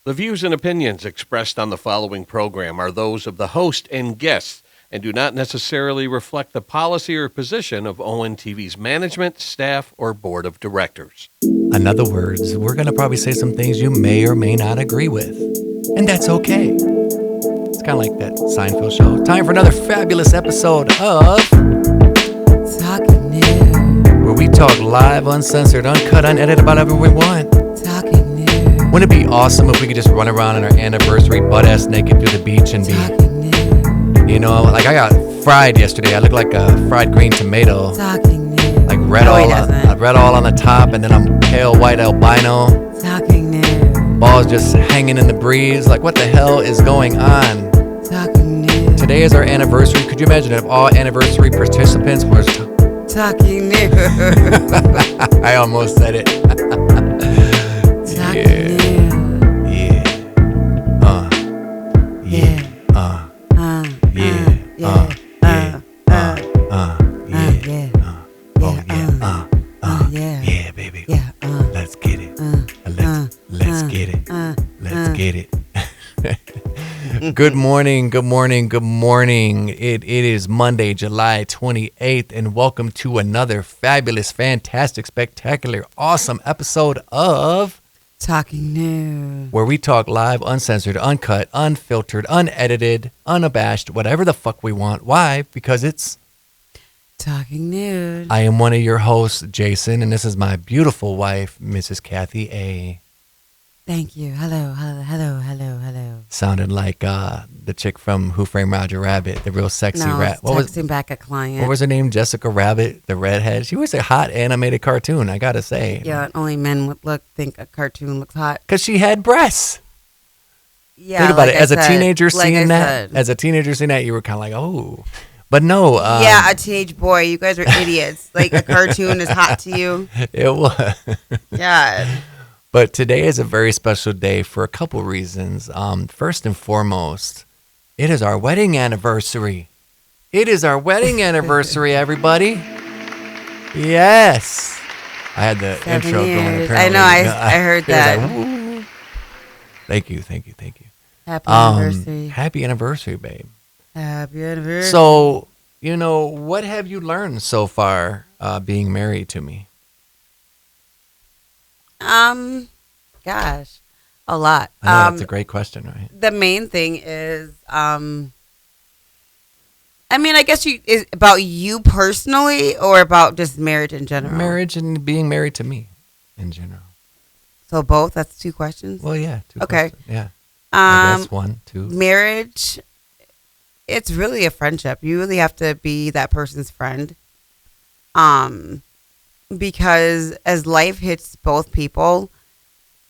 The views and opinions expressed on the following program are those of the host and guests and do not necessarily reflect the policy or position of ONTV's management, staff, or board of directors. In other words, we're going to probably say some things you may or may not agree with. And that's okay. It's kind of like that Seinfeld show. Time for another fabulous episode of Talking Nude. where we talk live, uncensored, uncut, unedited about whatever we want. Talking Nude. Wouldn't it be awesome if we could just run around on our anniversary butt-ass naked through the beach and be, Talking Nude. you know, like I got fried yesterday. I look like a fried green tomato. Talking Nude. Like red all on the top, and then I'm pale white albino. Talking Nude. Balls just hanging in the breeze. Like, what the hell is going on? Talking Nude. Today is our anniversary. Could you imagine if all anniversary participants were... Talking Nude. I almost said it. Talking Nude. Yeah. Yeah. Yeah, baby. Yeah. Let's get it. Let's get it. Let's get it. Good morning. It is Monday, July 28th, and welcome to another fabulous, fantastic, spectacular, awesome episode of Talking Nude. where we talk live, uncensored, uncut, unfiltered, unedited, unabashed, whatever the fuck we want. Why? Because it's... Talking Nude. I am one of your hosts, Jason, and this is my beautiful wife, Mrs. Kathy A. Thank you. Hello. Sounded like the chick from Who Framed Roger Rabbit, the real sexy rat. Texting back a client. What was her name? Jessica Rabbit, the redhead. She was a hot animated cartoon, I gotta say. Yeah, only men would think a cartoon looks hot. Because she had breasts. Yeah, Think about like it. As a said, teenager like seeing I that, said. you were kind of like, oh. But no. Yeah, a teenage boy. You guys are idiots. Like a cartoon is hot to you. It was. Yeah. But today is a very special day for a couple reasons. First and foremost, it is our wedding anniversary. It is our wedding anniversary, everybody. Yes. I had the 7 intro going. years. Apparently. I know. I heard It was that. like, woo. Thank you. Happy anniversary. Happy anniversary, babe. Happy anniversary. So, what have you learned so far being married to me? Gosh, a lot. I know that's a great question, right? The main thing is, I guess is about you personally or about just marriage in general? Marriage and being married to me in general. So both? That's two questions? Well, yeah. Two Okay. questions. Yeah. I guess one, two. Marriage, it's really a friendship. You really have to be that person's friend. Because as life hits both people,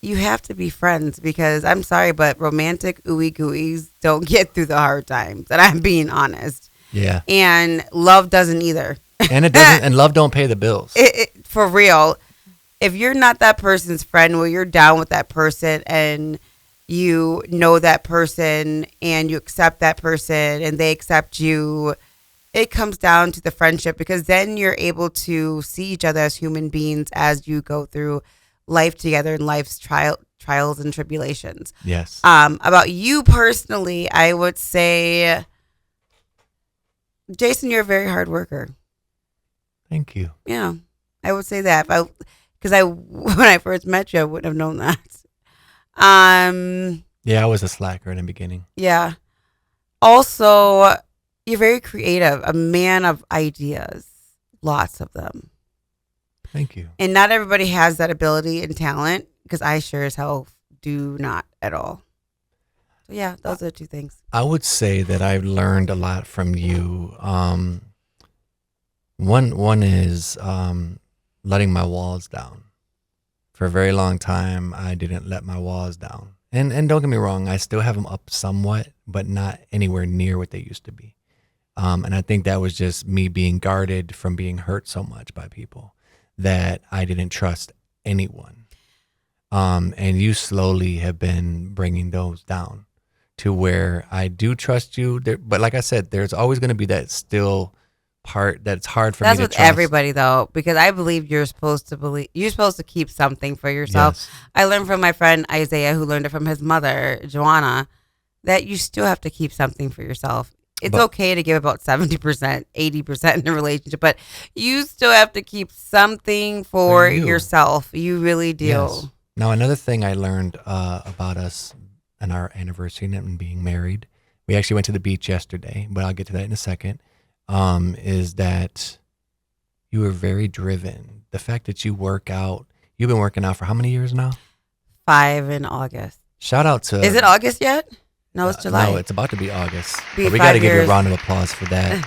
you have to be friends because I'm sorry, but romantic ooey gooeys don't get through the hard times. And I'm being honest. Yeah. And love doesn't either. And it doesn't, and love don't pay the bills. For real. If you're not that person's friend, where you're down with that person and you know that person and you accept that person and they accept you, it comes down to the friendship because then you're able to see each other as human beings as you go through life together and life's trials and tribulations. Yes. About you personally, I would say, Jason, you're a very hard worker. Thank you. Yeah, I would say that. Because when I first met you, I wouldn't have known that. Yeah, I was a slacker in the beginning. Yeah. Also, you're very creative, a man of ideas, lots of them. Thank you. And not everybody has that ability and talent because I sure as hell do not at all. So yeah, those are two things. I would say that I've learned a lot from you. One is letting my walls down. For a very long time, I didn't let my walls down. And don't get me wrong, I still have them up somewhat, but not anywhere near what they used to be. And I think that was just me being guarded from being hurt so much by people that I didn't trust anyone. And you slowly have been bringing those down to where I do trust you. But like I said, there's always going to be that still part that's hard for That's me to with trust. everybody though, because I believe you're supposed to keep something for yourself. Yes. I learned from my friend Isaiah, who learned it from his mother, Joanna, that you still have to keep something for yourself. It's But- okay to give about 70%, 80% in a relationship, but you still have to keep something for you. yourself. You really do. Yes. Now, another thing I learned about us and our anniversary and being married, we actually went to the beach yesterday, but I'll get to that in a second, is that you were very driven. The fact that you work out, you've been working out for how many years now? 5 in August. Shout out to... Is it August yet? No, it's July. No, it's about to be August. Be But we got to 5 give you a years. round of applause for that.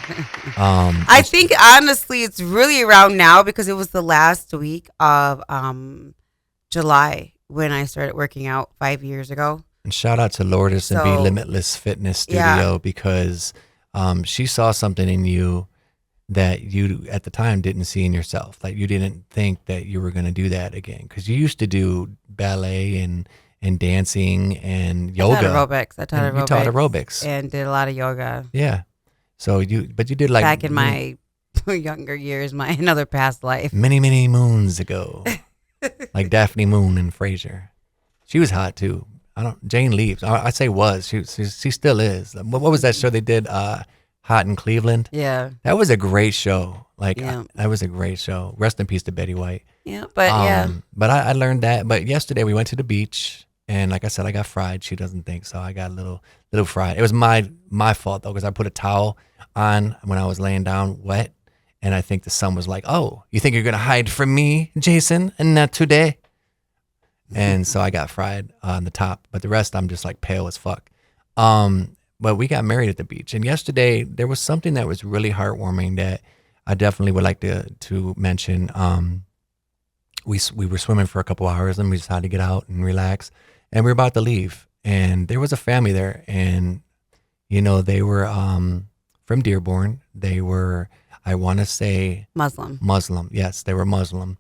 I think honestly it's really around now because it was the last week of July when I started working out 5 years ago. And shout out to Lourdes and Be So, Limitless Fitness Studio yeah. because she saw something in you that you at the time didn't see in yourself. Like you didn't think that you were going to do that again because you used to do ballet and dancing and yoga. I taught aerobics. You taught aerobics. And did a lot of yoga. Yeah. So you did like Back in my younger years, my another past life. many, many moons ago, like Daphne Moon and Frasier. She was hot too. Jane Leaves. I say was. She still is. What was that show they did? Hot in Cleveland. Yeah. That was a great show. Yeah. That was a great show. Rest in peace to Betty White. Yeah, but yeah. But I learned that. But yesterday we went to the beach, and like I said, I got fried. She doesn't think so. I got a little fried. It was my fault though, because I put a towel on when I was laying down wet, and I think the sun was like, "Oh, you think you're gonna hide from me, Jason? And not today." And so I got fried on the top, but the rest I'm just like pale as fuck. But we got married at the beach, and yesterday there was something that was really heartwarming that I definitely would like to mention. We were swimming for a couple hours, and we decided to get out and relax, and we were about to leave, and there was a family there, and they were from Dearborn. They were, I want to say, Muslim. Yes, they were Muslim,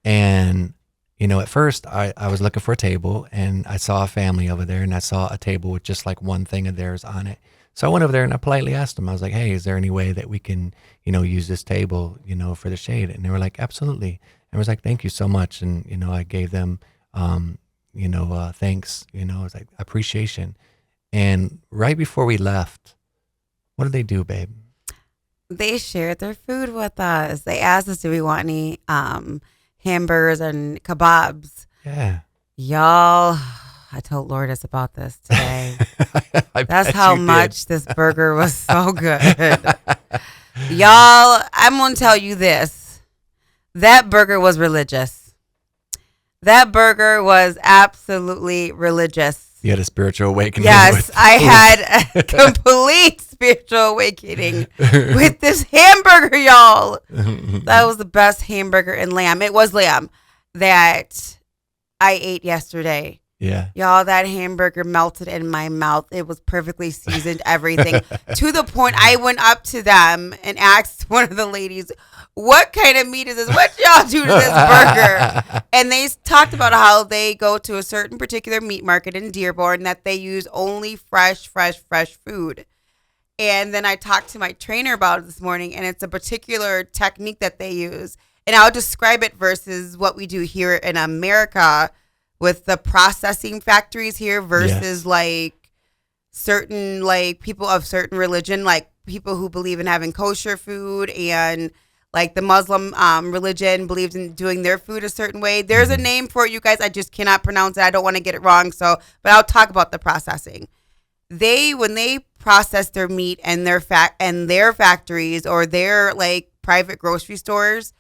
and at first I was looking for a table and I saw a family over there and I saw a table with just like one thing of theirs on it. So I went over there and I politely asked them, I was like, hey, is there any way that we can, use this table, for the shade? And they were like, absolutely. And I was like, thank you so much. And, I gave them, thanks, it was like appreciation. And right before we left, what did they do, babe? They shared their food with us. They asked us, do we want any hamburgers and kebabs. Yeah. Y'all, I told Lourdes about this today. That's bet how you much this burger was so good. Y'all, I'm going to tell you this. That burger was religious. That burger was absolutely religious. You had a spiritual awakening. Yes, I had a complete spiritual awakening with this hamburger, y'all. That was the best hamburger and lamb. It was lamb that I ate yesterday. Yeah. Y'all, that hamburger melted in my mouth. It was perfectly seasoned, everything. To the point I went up to them and asked one of the ladies, what kind of meat is this? What y'all do to this burger? And they talked about how they go to a certain particular meat market in Dearborn that they use only fresh food. And then I talked to my trainer about it this morning, and it's a particular technique that they use. And I'll describe it versus what we do here in America with the processing factories here versus like certain like people of certain religion, like people who believe in having kosher food, and like the Muslim religion believes in doing their food a certain way. There's a name for it, you guys. I just cannot pronounce it. I don't want to get it wrong. But I'll talk about the processing. When they process their meat and their factories or their like private grocery stores,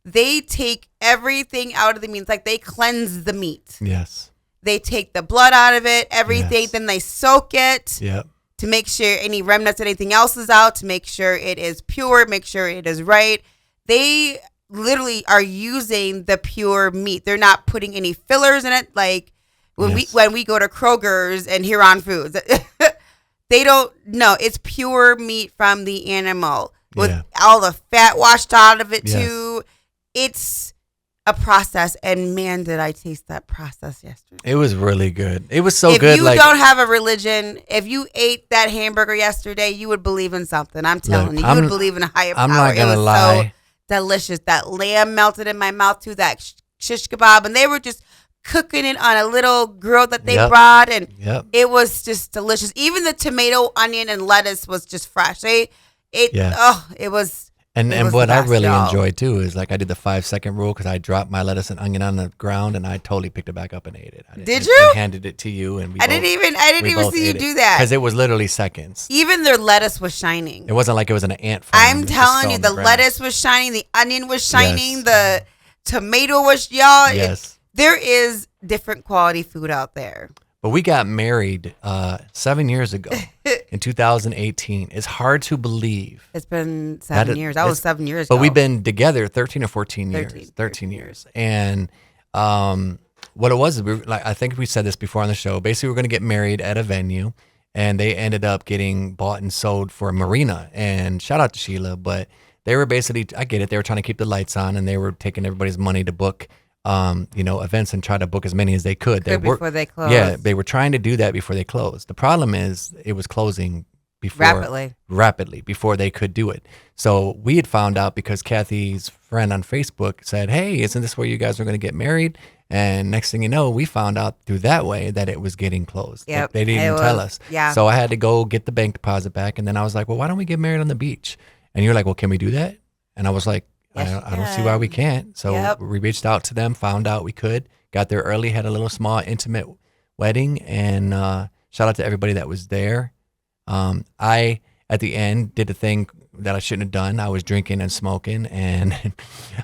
they take everything out of the meat. It's like they cleanse the meat. Yes. They take the blood out of it, everything. Yes. Then they soak it. Yep. To make sure any remnants, anything else is out, to make sure it is pure, make sure it is right. They literally are using the pure meat. They're not putting any fillers in it. Like when we go to Kroger's and Huron Foods, they don't. No, it's pure meat from the animal with all the fat washed out of it too. It's a process, and man, did I taste that process yesterday. It was really good. It was so If good. you Like, don't have a religion, if you ate that hamburger yesterday, you would believe in something. I'm telling you, you would believe in a higher power. I'm not gonna it was lie. so delicious. That lamb melted in my mouth too. That shish kebab, and they were just cooking it on a little grill that they brought, and it was just delicious. Even the tomato, onion, and lettuce was just fresh. It was. And it was what the I best, really y'all. enjoyed too is like I did the 5-second rule because I dropped my lettuce and onion on the ground and I totally picked it back up and ate it. Did you? And handed it to you and I didn't even see you do that because it was literally seconds. Even their lettuce was shining. It wasn't like it was an ant farm. I'm telling you, the lettuce was shining, the onion was shining, the tomato was y'all. Yes. There is different quality food out there. But we got married 7 years ago in 2018. It's hard to believe. It's been 7 years. That was 7 years But ago. we've been together 13 or 14 years. 13 years. And what it was, I think we said this before on the show. Basically, we're going to get married at a venue. And they ended up getting bought and sold for a marina. And shout out to Sheila. But they were basically, I get it, they were trying to keep the lights on. And they were taking everybody's money to book events and try to book as many as they could. Before they closed. Yeah, they were trying to do that before they closed. The problem is it was closing rapidly before they could do it. So we had found out because Kathy's friend on Facebook said, "Hey, isn't this where you guys are going to get married?" And next thing you know, we found out through that way that it was getting closed. Yep, They didn't even tell us. Yeah. So I had to go get the bank deposit back, and then I was like, "Well, why don't we get married on the beach?" And you're like, "Well, can we do that?" And I was like, Yes, I don't see why we can't. So we reached out to them, found out we could, got there early, had a little small intimate wedding, and shout out to everybody that was there. I, at the end, did a thing that I shouldn't have done. I was drinking and smoking, and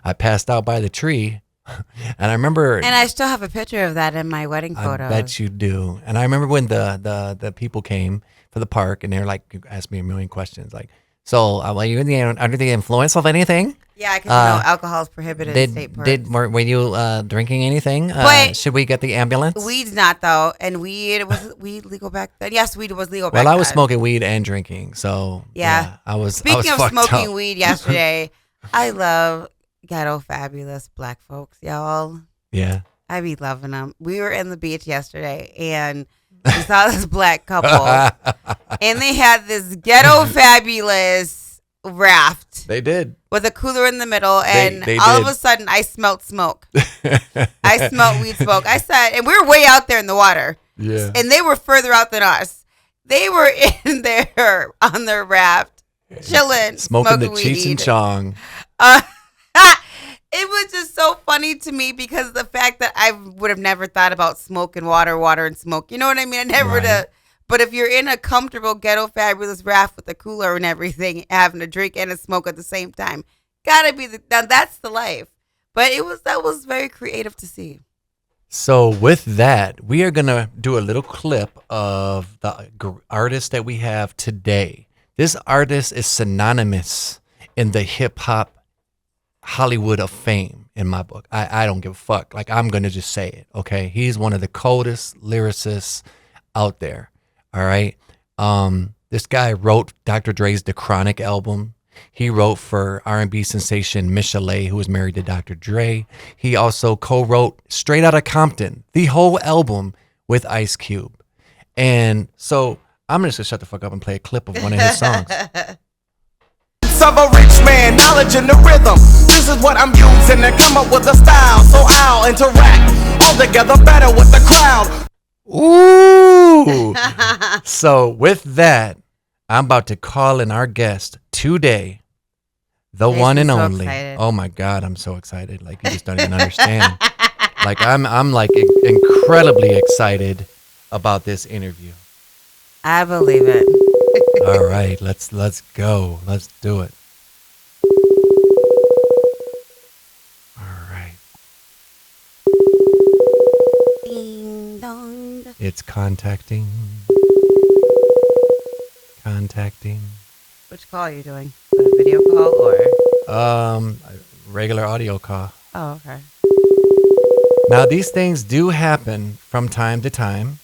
I passed out by the tree. And I remember... And I still have a picture of that in my wedding photo. I bet you do. And I remember when the people came for the park, and they were like, asked me a million questions, like, so, were you under the influence of anything? Yeah, because alcohol is prohibited in state parks. Were you drinking anything? Should we get the ambulance? Weed's not, though. And weed, was weed legal back then? Yes, weed was legal back then. Well, I was smoking weed and drinking, so yeah I was Speaking of smoking up. weed yesterday, I love ghetto fabulous black folks, y'all. Yeah. I be loving them. We were in the beach yesterday, and we saw this black couple, and they had this ghetto fabulous raft. They did. With a cooler in the middle, and they all did. of a sudden, I smelled smoke. I smelled weed smoke. I said, and we were way out there in the water. Yeah. And they were further out than us. They were in there on their raft, chilling, smoking the weed. Cheech and Chong. It was just so funny to me because of the fact that I would have never thought about smoke and water and smoke. You know what I mean? I never would have. But if you're in a comfortable ghetto fabulous raft with a cooler and everything, having a drink and a smoke at the same time, gotta be now that's the life. But that was very creative to see. So with that, we are gonna do a little clip of the artist that we have today. This artist is synonymous in the hip hop Hollywood of fame in my book. I don't give a fuck. Like, I'm going to just say it, okay? He's one of the coldest lyricists out there, all right? This guy wrote Dr. Dre's The Chronic album. He wrote for R&B sensation Michelet, who was married to Dr. Dre. He also co-wrote Straight Outta Compton, the whole album with Ice Cube. And so I'm just going to shut the fuck up and play a clip of one of his songs. Of a rich man, knowledge in the rhythm. This is what I'm using to come up with a style, so I'll interact all together better with the crowd. Ooh! So with that, I'm about to call in our guest today, the one and only. Excited. Oh my God, I'm so excited! Like, you just don't even understand. Like, I'm like incredibly excited about this interview. I believe it. All right, let's go. Let's do it. All right. Ding dong. It's contacting. Which call are you doing? A video call or? Regular audio call. Oh, okay. Now, these things do happen from time to time,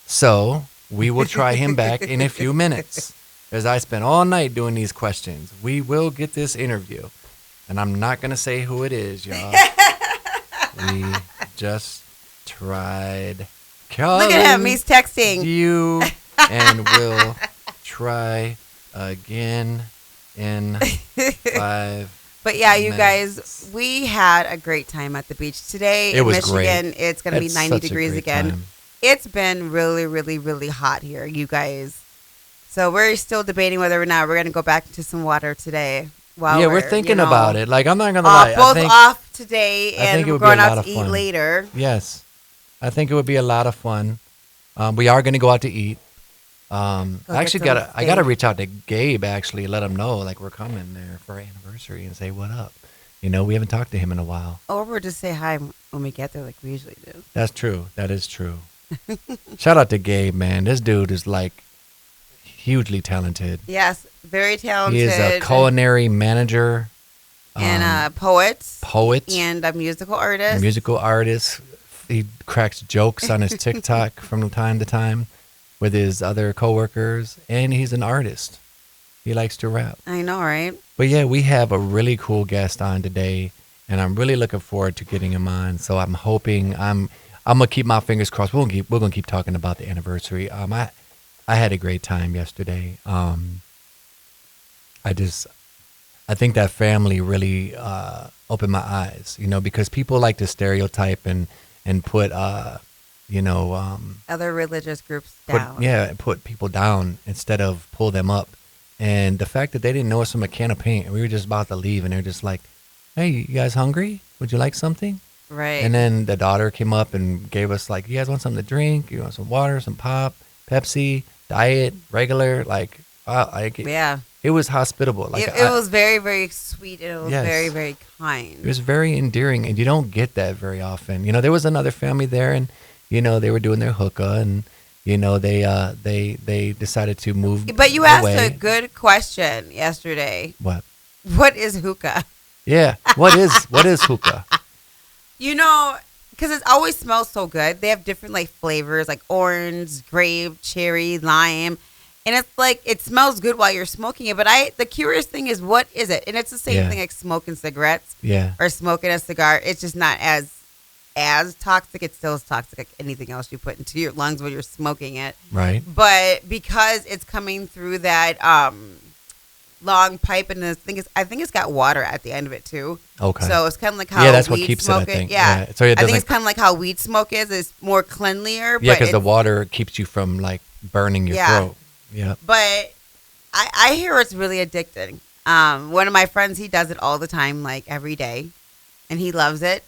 so we will try him back in a few minutes. Because I spent all night doing these questions. We will get this interview. And I'm not going to say who it is, y'all. We just tried Look at him. calling He's texting. you, and we'll try again in 5 But yeah, you minutes. guys, we had a great time at the beach today. It in was Michigan, great. it's going to be It's 90 such a degrees great again. time. It's been really, really, really hot here, you guys. So we're still debating whether or not we're going to go back into some water today. While Yeah, we're thinking about it. Like, I'm not gonna Off, lie. both off today, I think and it we're would be going a out lot to of eat fun. later. Yes, I think it would be a lot of fun. We are gonna go out to eat. I actually get some I gotta steak. reach out to Gabe actually, let him know like we're coming there for our anniversary and say what up. You know, we haven't talked to him in a while. Or we'll just say hi when we get there, like we usually do. That's true. That is true. Shout out to Gabe, man. This dude is like hugely talented. Yes, very talented. He is a culinary manager, and a poet, poet, and a musical artist. musical artist. He cracks jokes on his TikTok from time to time with his other coworkers, and he's an artist. He likes to rap. I know, right? But yeah, we have a really cool guest on today, and I'm really looking forward to getting him on. So I'm hoping I'm gonna keep my fingers crossed. We're gonna keep talking about the anniversary. I had a great time yesterday. I think that family really opened my eyes, you know, because people like to stereotype and put, Other religious groups down. put people down instead of pull them up. And the fact that they didn't know us from a can of paint, and we were just about to leave, and they're just like, "Hey, you guys hungry? Would you like something?" Right. And then the daughter came up and gave us like, "You guys want something to drink? You want some water, some pop, Pepsi, diet, regular?" Like, wow, yeah. it was hospitable. Like It was very, very sweet, and it was Yes. very, very kind. It was very endearing, and you don't get that very often. You know, there was another family there, and you know they were doing their hookah, and you know they decided to move. But you asked away. a good question yesterday. What? What is hookah? Yeah. What is hookah? You know, because it always smells so good. They have different like flavors, like orange, grape, cherry, lime, and it's like it smells good while you're smoking it. But the curious thing is, what is it? And it's the same Yeah. thing like smoking cigarettes Yeah. or smoking a cigar. It's just not as toxic. It's still as toxic like anything else you put into your lungs when you're smoking it. Right. But because it's coming through that long pipe, and the thing is, I think it's got water at the end of it too. Okay. So it's kind of like how Yeah, that's what weed keeps it, I smoke think. Yeah. Yeah. So it I think doesn't- it's kind of like how weed smoke is. It's more cleanlier. Yeah, but because the it's- water keeps you from like burning your Yeah. throat. Yeah. But I hear it's really addicting. One of my friends, he does it all the time, like every day, and he loves it.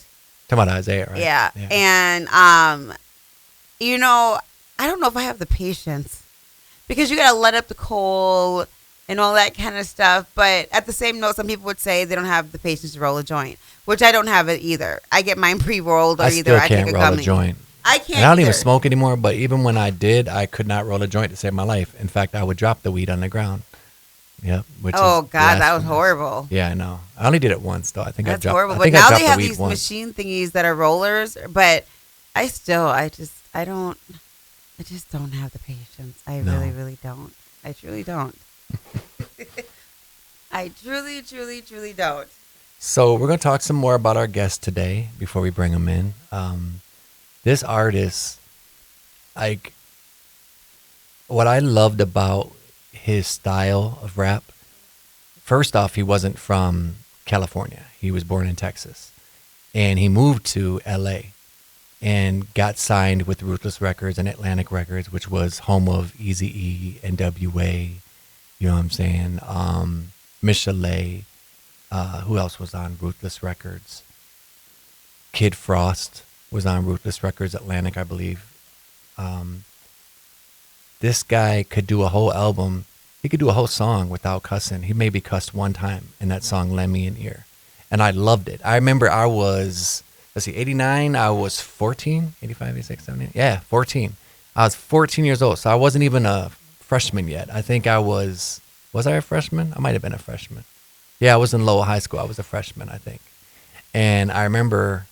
Talking about Isaiah, right? Yeah. And you know, I don't know if I have the patience because you gotta let up the coal and all that kind of stuff. But at the same note, some people would say they don't have the patience to roll a joint, which I don't have it either. I get mine pre-rolled, or I either still I can't take a roll gummy. a joint. I can't. And I don't even either. smoke anymore, but even when I did, I could not roll a joint to save my life. In fact, I would drop the weed on the ground. Yep. Which Oh is God, that was blasphemous. horrible. Yeah, I know. I only did it once, though. I think That's I dropped. horrible. I But think I now dropped they the have weed these once. machine thingies that are rollers. But I just don't have the patience. I No. really, really don't. I truly don't. I truly, truly, truly don't. So we're going to talk some more about our guest today before we bring him in. This artist, like, what I loved about his style of rap, first off, he wasn't from California. He was born in Texas. And he moved to L.A. and got signed with Ruthless Records and Atlantic Records, which was home of Eazy-E, NWA, you know what I'm saying, Michelet. Who else was on Ruthless Records? Kid Frost was on Ruthless Records, Atlantic, I believe. This guy could do a whole album. He could do a whole song without cussing. He maybe cussed one time in that song, Lend Me an Ear. And I loved it. I remember I was, 89, I was 14, 85, 86, 78. Yeah, 14. I was 14 years old, so I wasn't even a freshman yet. I think I was I a freshman? I might have been a freshman. Yeah, I was in Lowell High School. I was a freshman, I think. And I remember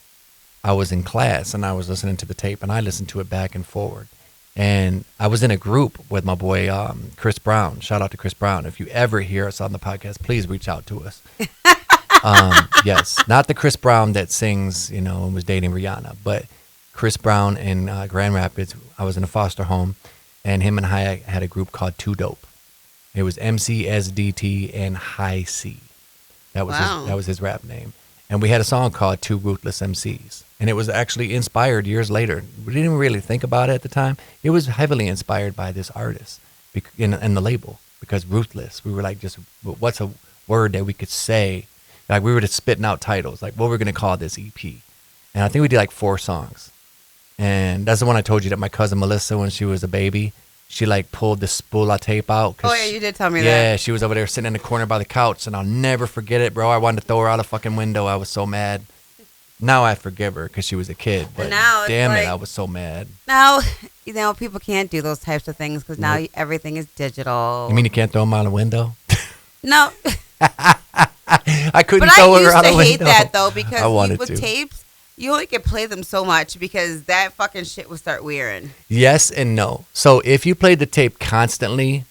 I was in class and I was listening to the tape and I listened to it back and forward. And I was in a group with my boy, Chris Brown. Shout out to Chris Brown. If you ever hear us on the podcast, please reach out to us. Yes, not the Chris Brown that sings, and was dating Rihanna, but Chris Brown in Grand Rapids. I was in a foster home, and him and I had a group called Too Dope. It was MCSDT and High C. Wow. That was his rap name. And we had a song called Two Ruthless MCs. And it was actually inspired years later. We didn't really think about it at the time. It was heavily inspired by this artist and the label, because Ruthless. We were like, just what's a word that we could say? Like, we were just spitting out titles, like what we're going to call this EP. And I think we did like 4 songs. And that's the one I told you that my cousin Melissa, when she was a baby, she like pulled the spool of tape out. Oh, yeah, you did tell me that. Yeah, she was over there sitting in the corner by the couch, and I'll never forget it, bro. I wanted to throw her out a fucking window. I was so mad. Now I forgive her because she was a kid, but now it's damn it, like- I was so mad. Now, people can't do those types of things because now everything is digital. You mean you can't throw them out a window? No. I couldn't But throw I her used out to a window. hate that, though, I because wanted with to. tapes, you only could play them so much because that fucking shit would start wearing. Yes and no. So if you played the tape constantly,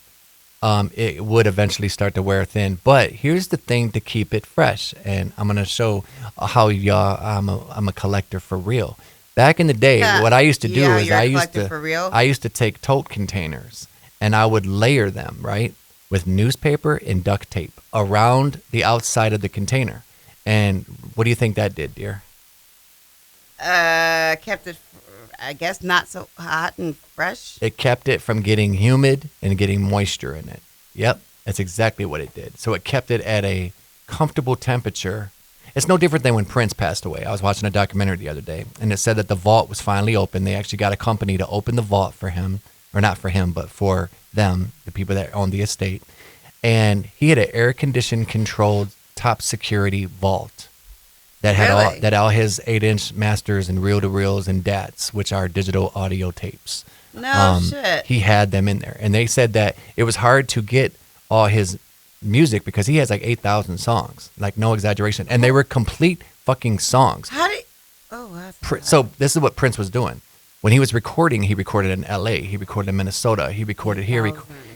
it would eventually start to wear thin. But here's the thing to keep it fresh, and I'm gonna show how y'all. I'm a collector for real. Back in the day, what I used to do is you're a I used collector to for real? I used to take tote containers and I would layer them right with newspaper and duct tape around the outside of the container. And what do you think that did, dear? Kept it, I guess, not so hot and fresh. It kept it from getting humid and getting moisture in it. Yep, that's exactly what it did. So it kept it at a comfortable temperature. It's no different than when Prince passed away. I was watching a documentary the other day, and it said that the vault was finally open. They actually got a company to open the vault for him, or not for him, but for them, the people that own the estate. And he had an air-conditioned, controlled, top security vault that had all his 8-inch masters and reel-to-reels and DATs, which are digital audio tapes. No shit. He had them in there, and they said that it was hard to get all his music because he has like 8,000 songs, like no exaggeration, and they were complete fucking songs. How did? Oh, that's So this is what Prince was doing when he was recording. He recorded in L.A., he recorded in Minnesota, he recorded here,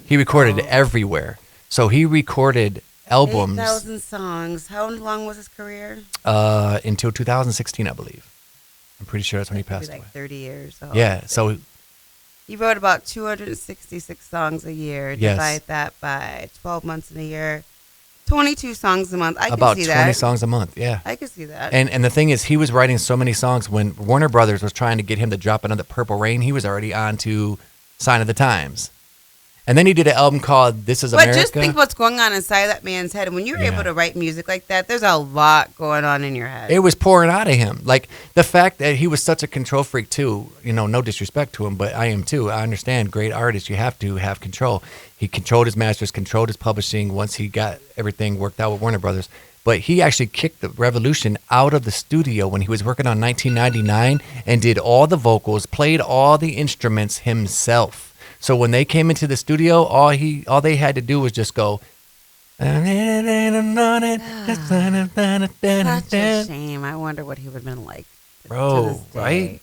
he recorded everywhere. So he recorded albums 8,000 songs. How long was his career? until 2016, I believe. I'm pretty sure that's when he Maybe passed like away. 30 years. Oh, Yeah, so he wrote about 266 songs a year. Yes. Divide that by 12 months in a year. 22 songs a month. I about can 20 see that. songs a month. Yeah. I can see that. And the thing is, he was writing so many songs when Warner Brothers was trying to get him to drop another Purple Rain. He was already on to Sign of the Times. And then he did an album called This Is But America. just think what's going on inside that man's head. When you're Yeah. able to write music like that, there's a lot going on in your head. It was pouring out of him. Like the fact that he was such a control freak too, no disrespect to him, but I am too. I understand great artists, you have to have control. He controlled his masters, controlled his publishing once he got everything worked out with Warner Brothers. But he actually kicked the revolution out of the studio when he was working on 1999 and did all the vocals, played all the instruments himself. So when they came into the studio, all they had to do was just go. Such a shame. I wonder what he would have been like. Bro, to this day. right?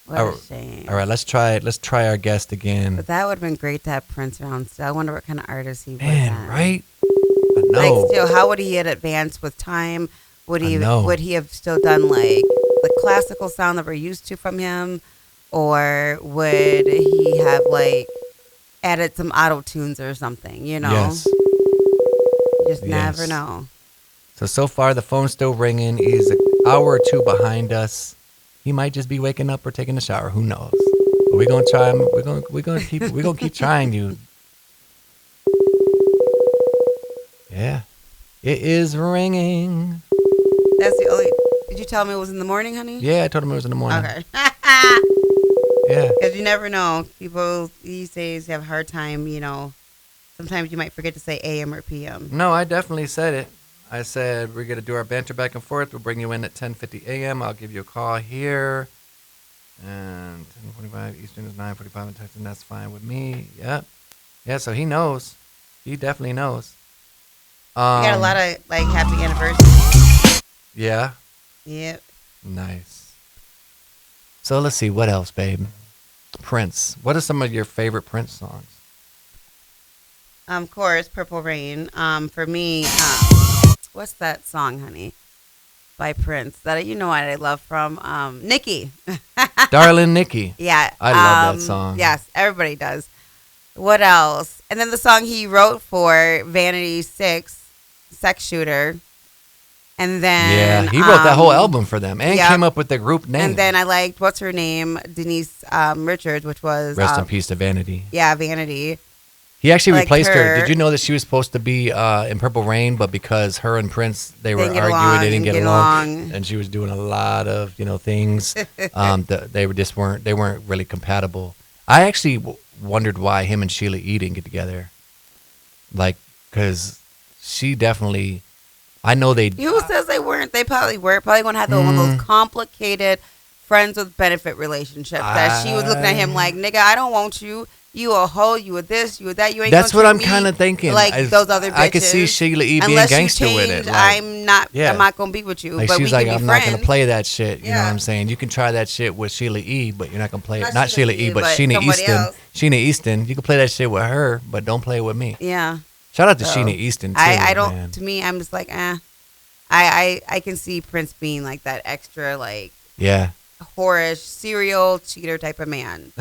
What a shame. All right, let's try our guest again. But that would have been great to have Prince around still. I wonder what kind of artist he would Man, have been. right? I know. Like, still, how would he have advanced with time? Would I know. he have still done like the classical sound that we're used to from him, or would he have like added some auto tunes or something? Yes. You just never Yes. know. So far the phone's still ringing. He's an hour or two behind us. He might just be waking up or taking a shower. Who knows? But we're gonna try him. We're gonna keep trying you. Yeah, it is ringing. That's the only. Did you tell me it was in the morning, honey? Yeah, I told him it was in the morning. Okay. Yeah. Because you never know. People these days have a hard time, Sometimes you might forget to say AM or PM. No, I definitely said it. I said we're gonna do our banter back and forth. We'll bring you in at 10:50 a.m. I'll give you a call here. And 10:45 Eastern is 9:45 in Texas, and that's fine with me. Yep. Yeah. So he knows. He definitely knows. You got a lot of like happy anniversaries. Yeah. Yep. Nice. So let's see, what else, babe? Prince. What are some of your favorite Prince songs? Of course, Purple Rain. For me, what's that song, honey, by Prince that you know what I love from Nikki. Darling Nikki. Yeah, I love that song. Yes, everybody does. What else? And then the song he wrote for Vanity Six, Sex Shooter. And then Yeah, he wrote that whole album for them and yep. came up with the group name. And then I liked what's her name, Denise Richards, which was Rest in peace to Vanity. Yeah, Vanity. He actually Like replaced her. her. Did you know that she was supposed to be in Purple Rain, but because her and Prince they were Didn't get arguing, along, they didn't get get along, along. and she was doing a lot of things. They weren't really compatible. I actually wondered why him and Sheila E. didn't get together, like because she definitely. I know they. Who says they weren't? They probably were. Probably going to have one of those complicated friends with benefit relationships. That she was looking at him like, nigga, I don't want you. You a hoe. You a this. You a that. You ain't. That's gonna what I'm treat me kind of thinking. Like those other bitches. I could see Sheila E. being Unless gangster you with change, it. Like, I'm not. yeah. I'm not gonna be with you. like but she's we like, can be I'm friends. not gonna play that shit. You know what Yeah. I'm saying? You can try that shit with Sheila E., but you're not gonna play it. Not Not Sheila Sheila E., E., but but Sheena somebody Easton. else. Sheena Easton. You can play that shit with her, but don't play it with me. Yeah. Shout out to So, Sheena Easton too. I don't. man. To me, I'm just like, I can see Prince being like that extra like Yeah. whorish serial cheater type of man.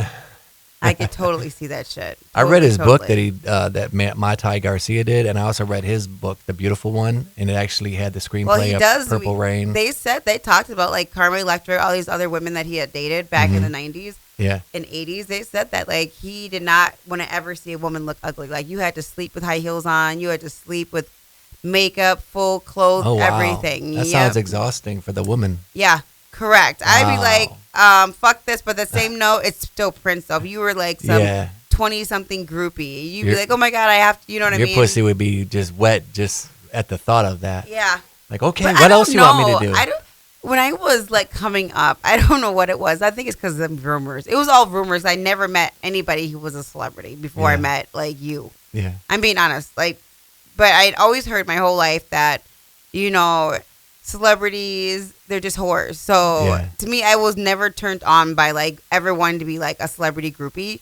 I could totally see that shit. I read his book Totally. that Mai Tai Garcia did, and I also read his book, The Beautiful One, and it actually had the screenplay Well, he of does. Purple Rain. They talked about like Carmen Electra, all these other women that he had dated back in the 90s yeah. and 80s. They said that like he did not want to ever see a woman look ugly. Like you had to sleep with high heels on. You had to sleep with makeup, full clothes, Oh wow. everything. That Yep. sounds exhausting for the woman. Yeah, correct. I'd be Wow. like, fuck this. But the same note, it's still Prince though. If you were like some Yeah. 20-something groupie, you'd be Your- like, oh my God, I have to, you know what I Your mean? pussy would be just wet just at the thought of that. Yeah. Like, okay, But I what don't else you want me to know. do? When I was like coming up, I don't know what it was. I think it's because of rumors. It was all rumors. I never met anybody who was a celebrity before I Yeah. met like you. Yeah. I'm being honest. Like, but I'd always heard my whole life that, celebrities, they're just whores. So Yeah. to me, I was never turned on by like ever wanting to be like a celebrity groupie.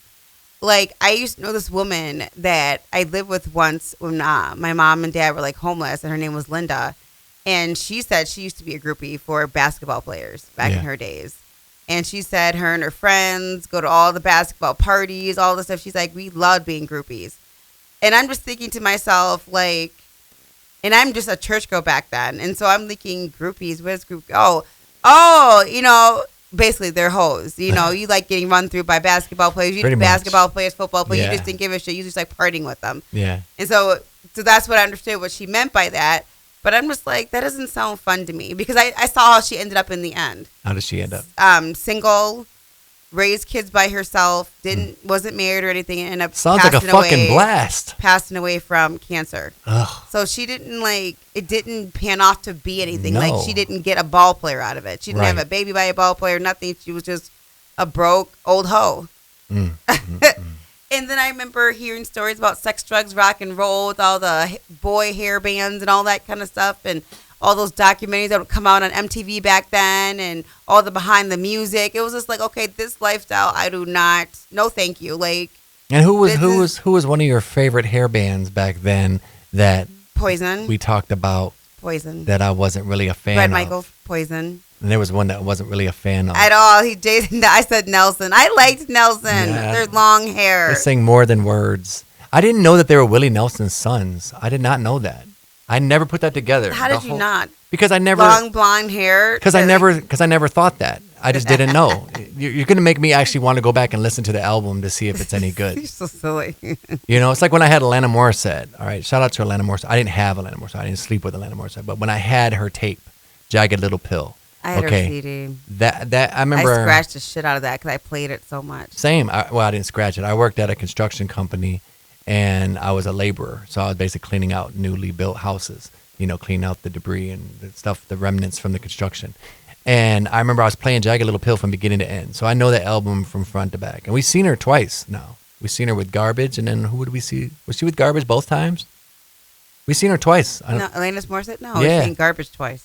Like I used to know this woman that I lived with once when my mom and dad were like homeless, and her name was Linda. And she said she used to be a groupie for basketball players back in Yeah. her days. And she said her and her friends go to all the basketball parties, all the stuff. She's like, we loved being groupies. And I'm just thinking to myself, like, and I'm just a church girl back then. And so I'm thinking groupies, what is group? Basically they're hoes. You like getting run through by basketball players. You Pretty much. basketball players, football players. Yeah. You just didn't give a shit. You just like partying with them. Yeah. And so that's what I understood what she meant by that. But I'm just like, that doesn't sound fun to me because I saw how she ended up in the end. How does she end up? Single, raised kids by herself, wasn't married or anything, and ended up Sounds like a fucking blast. passing away from cancer. Ugh. So she didn't it didn't pan off to be anything. No. Like she didn't get a ball player out of it. She didn't have Right. a baby by a ball player, nothing. She was just a broke old hoe. And then I remember hearing stories about sex, drugs, rock and roll with all the boy hair bands and all that kind of stuff, and all those documentaries that would come out on MTV back then, and all the behind the music. It was just like, okay, this lifestyle, I do not. No, thank you. Like, And who This is- was one of your favorite hair bands back then that Poison, we talked about Poison, that I wasn't really a fan Red of? Michael, Poison. And there was one that I wasn't really a fan of. At all. Jason. I said Nelson. I liked Nelson. Yeah. Their long hair. They sing more than words. I didn't know that they were Willie Nelson's sons. I did not know that. I never put that together. How did you not? Because I never. Long blonde hair. Because I never thought that. I just didn't know. You're going to make me actually want to go back and listen to the album to see if it's any You're good. so silly. It's like when I had Alanis Morissette. All right, shout out to Alanis Morissette. I didn't have Alanis Morissette. I didn't sleep with Alanis Morissette. But when I had her tape, Jagged Little Pill. I had okay, her CD. that I I remember. scratched the shit out of that because I played it so much. Same. I didn't scratch it. I worked at a construction company, and I was a laborer. So I was basically cleaning out newly built houses. Cleaning out the debris and the stuff, the remnants from the construction. And I remember I was playing Jagged Little Pill from beginning to end. So I know the album from front to back. And we've seen her twice now. We've seen her with Garbage, and then who would we see? Was she with Garbage both times? We've seen her twice. No, Alanis Morissette? No, Yeah. I've seen Garbage twice.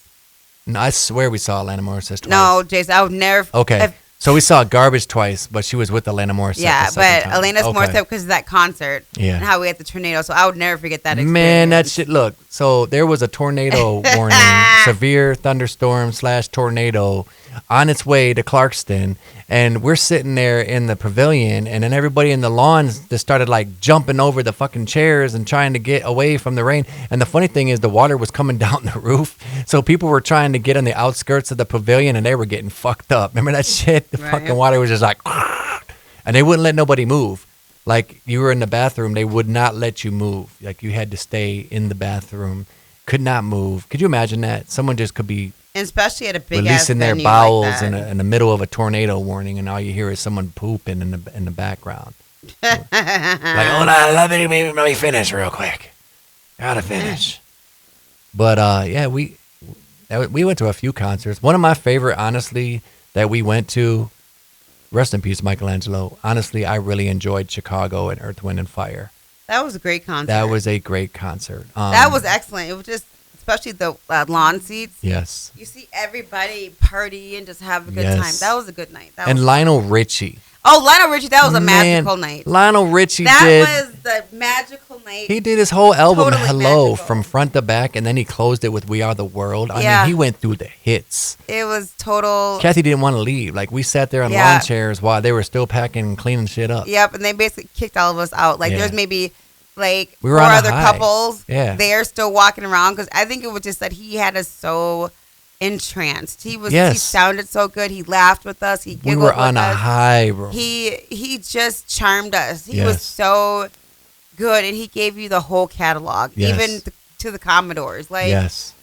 No, I swear we saw Alanis Morissette twice. No, Jason, I would never. Okay. So we saw Garbage twice, but she was with Elena Morissette. Yeah, the second but time. Elena's Okay. more so because of that concert Yeah. and how we had the tornado. So I would never forget that experience. Man, that shit. Look, so there was a tornado warning, severe thunderstorm / tornado on its way to Clarkston. And we're sitting there in the pavilion, and then everybody in the lawns just started like jumping over the fucking chairs and trying to get away from the rain. And the funny thing is, the water was coming down the roof. So people were trying to get on the outskirts of the pavilion, and they were getting fucked up. Remember that shit? The Right. fucking water was just like, and they wouldn't let nobody move. Like you were in the bathroom, they would not let you move. Like you had to stay in the bathroom, could not move. Could you imagine that? Someone just could be And especially at a big releasing their venue bowels like that. in the middle of a tornado warning, and all you hear is someone pooping in the background. Like, hold on, let me finish real quick. Gotta finish. But yeah, we went to a few concerts. One of my favorite, honestly, that we went to. Rest in peace, Michelangelo. Honestly, I really enjoyed Chicago and Earth, Wind, and Fire. That was a great concert. That was a great concert. That was excellent. It was just, especially the lawn seats. Yes. You see everybody party and just have a good time. Yes. That was a good night. That And was Lionel Richie. Oh, Lionel Richie, that was a Man, magical night. Lionel Richie That did. was the magical night. He did his whole album, Totally Hello, magical. from front to back, and then he closed it with We Are the World. I Yeah. mean, he went through the hits. It was total. Kathy didn't want to leave. Like, we sat there on Yeah. lawn chairs while they were still packing and cleaning shit up. Yep, and they basically kicked all of us out. Like, Yeah. there's maybe like We were four on a other high. couples. Yeah. They're still walking around because I think it was just that he had us so entranced. He Yes. sounded so good. He laughed with us. He We giggled were with on a us. high, bro. He just charmed us. He Yes. was so good, and he gave you the whole catalog, Yes. even to the Commodores. Like Yes.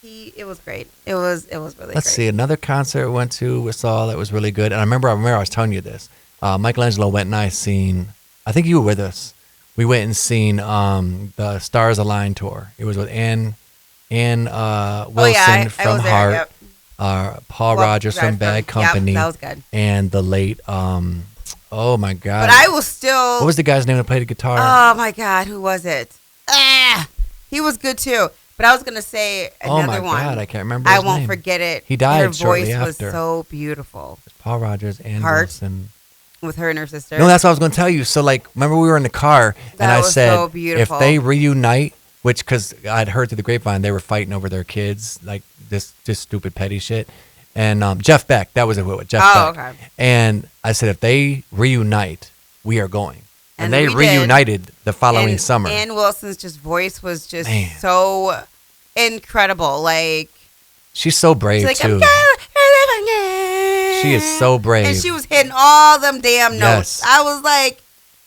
it was great. It was really Let's great. see. Another concert we saw that was really good. And I remember I was telling you this. Michelangelo went and I seen, I think you were with us. We went and seen the Stars Align tour. It was with Ann Wilson I was from there, Heart, yep. Paul Rogers from Bad Company, Yep, that was good. and the late, oh my God. But I was still. What was the guy's name that played the guitar? Oh my God, who was it? He was good too. But I was gonna say Oh another my one. God, I can't remember I his won't name. forget it. He died Her shortly voice was after. so beautiful Paul Rogers and Heart. Wilson. with her and her sister. No, that's what I was going to tell you. So, like, remember we were in the car, and That I was said, so if beautiful. they reunite, which, because I'd heard through the grapevine, they were fighting over their kids, like this stupid petty shit. And Jeff Beck, that was it. Jeff Oh, Beck. okay. And I said, if they reunite, we are going. And And they we did. reunited the following And summer. Ann Wilson's voice was just Man. so incredible. Like She's so brave, she's like, too. She is so brave. And she was hitting all them damn notes. Yes. I was like,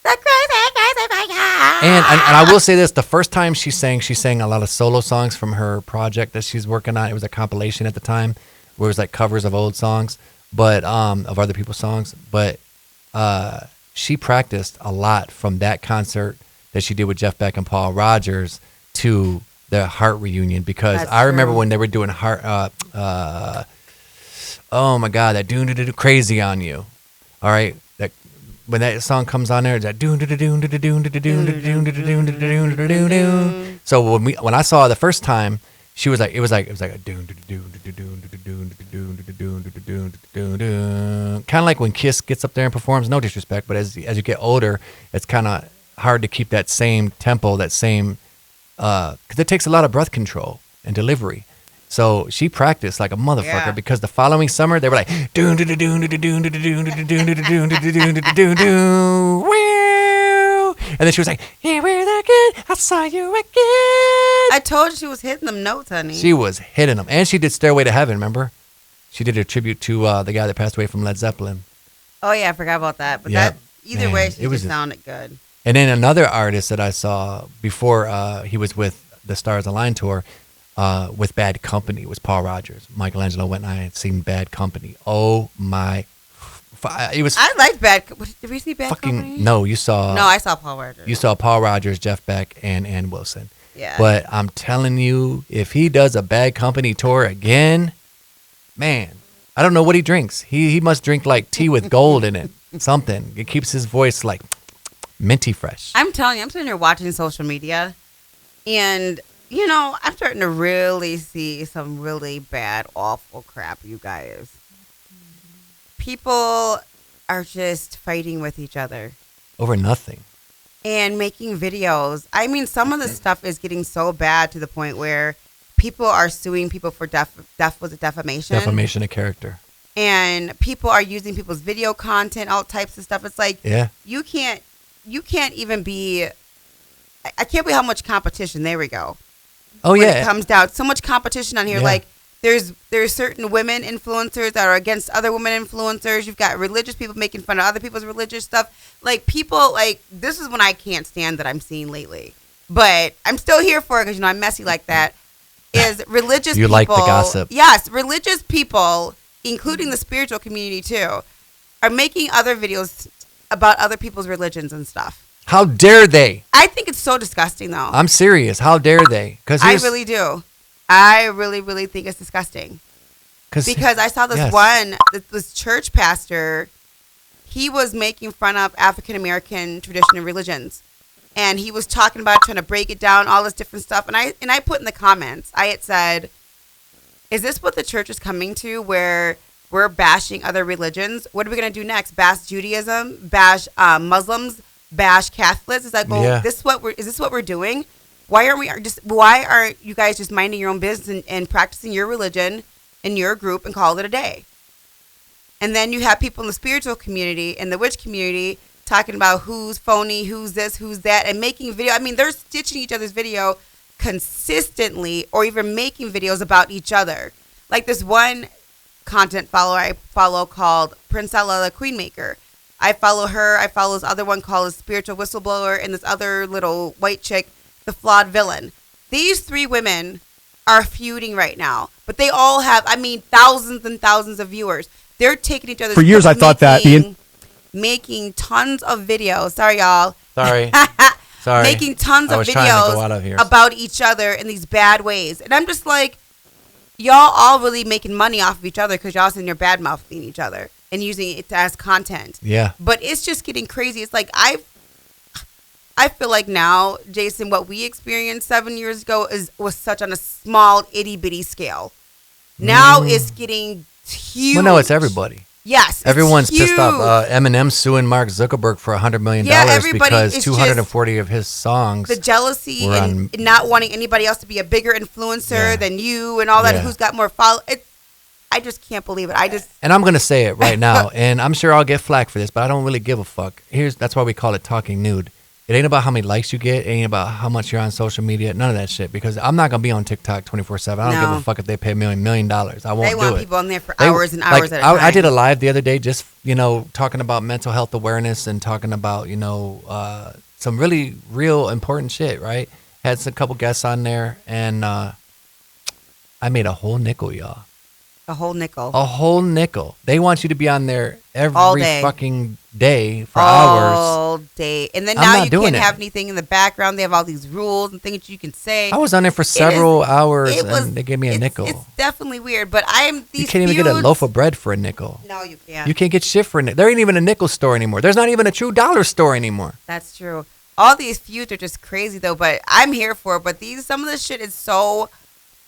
the crazy. And I will say this: the first time she sang a lot of solo songs from her project that she's working on. It was a compilation at the time where it was like covers of old songs, but of other people's songs. But she practiced a lot from that concert that she did with Jeff Beck and Paul Rogers to the Heart reunion, because That's I remember true. when they were doing Heart. Oh my God, that do crazy on you. All right, that when that song comes on there, that do. So when I saw her the first time, she was like, it was like a kind of like when Kiss gets up there and performs. No disrespect, but as you get older, it's kind of hard to keep that same tempo, that same because it takes a lot of breath control and delivery. So she practiced like a motherfucker, Yeah. because the following summer they were like and then she was like, "Here we're again, I saw you again." I told you she was hitting them notes, honey. She was hitting them, and she did "Stairway to Heaven." Remember, she did a tribute to the guy that passed away from Led Zeppelin. Oh yeah, I forgot about that. But Yep. that either Man, way, it she was just a- sounded good. And then another artist that I saw before he was with the Stars Align tour with Bad Company was Paul Rogers. Michelangelo went and I had seen Bad Company. Oh my! It was I liked Bad. Did we see Bad fucking Company? no. You saw No, I saw Paul Rogers. you saw Paul Rogers, Jeff Beck, and Ann Wilson. Yeah. But I'm telling you, if he does a Bad Company tour again, man, I don't know what he drinks. He must drink like tea with gold in it, something. It keeps his voice like minty fresh. I'm telling you, I'm sitting here watching social media, and I'm starting to really see some really bad, awful crap, you guys. people are just fighting with each other Over nothing. and making videos. I mean, some of the stuff is getting so bad to the point where people are suing people for defamation. Defamation of character. And people are using people's video content, all types of stuff. It's like, Yeah. you can't even be, I can't believe how much competition. There we go. Oh, When yeah. it comes down, so much competition on here. Yeah. Like, there's certain women influencers that are against other women influencers. You've got religious people making fun of other people's religious stuff. Like, people, like, this is when I can't stand that I'm seeing lately. But I'm still here for it because, I'm messy like that. Is religious You people. like the gossip. Yes, religious people, including the spiritual community too, are making other videos about other people's religions and stuff. How dare they? I think it's so disgusting, though. I'm serious. How dare they? I really do. I really, really think it's disgusting. Because I saw this this church pastor, he was making fun of African American tradition and religions. And he was talking about trying to break it down, all this different stuff. And I put in the comments, I had said, is this what the church is coming to, where we're bashing other religions? What are we going to do next? Bash Judaism? Bash Muslims? Bash Catholics? It's like, well, Yeah. is this what we're doing? Why aren't you guys just minding your own business and practicing your religion in your group and call it a day? And then you have people in the spiritual community and the witch community talking about who's phony, who's this, who's that, and making video. I mean, they're stitching each other's video consistently, or even making videos about each other. Like this one content follower I follow called Princella the Queenmaker. I follow her. I follow this other one called Spiritual Whistleblower, and this other little white chick, the Flawed Villain. These three women are feuding right now, but they all have, thousands and thousands of viewers. They're taking each other's. For years, I thought that making tons of videos. Sorry, y'all. Sorry. Making tons I of was trying to go out of videos here. about each other in these bad ways, and I'm just like, y'all all really making money off of each other because y'all sitting there bad mouthing each other and using it as content. Yeah. But it's just getting crazy. It's like I feel like now, Jason, what we experienced 7 years ago was such on a small itty bitty scale. Now it's getting huge. Well, no, it's everybody. Yes, it's Everyone's huge. pissed off. Eminem suing Mark Zuckerberg for $100 million everybody because is 240 of his songs. The jealousy We're and not wanting anybody else to be a bigger influencer Yeah. than you and all that. Yeah. Who's got more followers? I just can't believe it. And I'm going to say it right now, and I'm sure I'll get flack for this, but I don't really give a fuck. That's why we call it Talking Nude. It ain't about how many likes you get. It ain't about how much you're on social media. None of that shit. Because I'm not going to be on TikTok 24/7. I don't give a fuck if they pay $1 million. I won't do it. They want people on there for hours and hours at a time. I did a live the other day just, talking about mental health awareness and talking about, some really real important shit, right? Had a couple guests on there, and I made a whole nickel, y'all. A whole nickel. A whole nickel. They want you to be on there All every day. fucking day for hours. All day. And then I'm now not you doing can't it. have anything in the background. They have all these rules and things you can say. I was on there for several hours, it was- and they gave me a nickel. It's definitely weird, but You can't even get a loaf of bread for a nickel. No, you can't. You can't get shit for a nickel. There ain't even a nickel store anymore. There's not even a true dollar store anymore. That's true. All these feuds are just crazy though, but I'm here for it. But some of this shit is so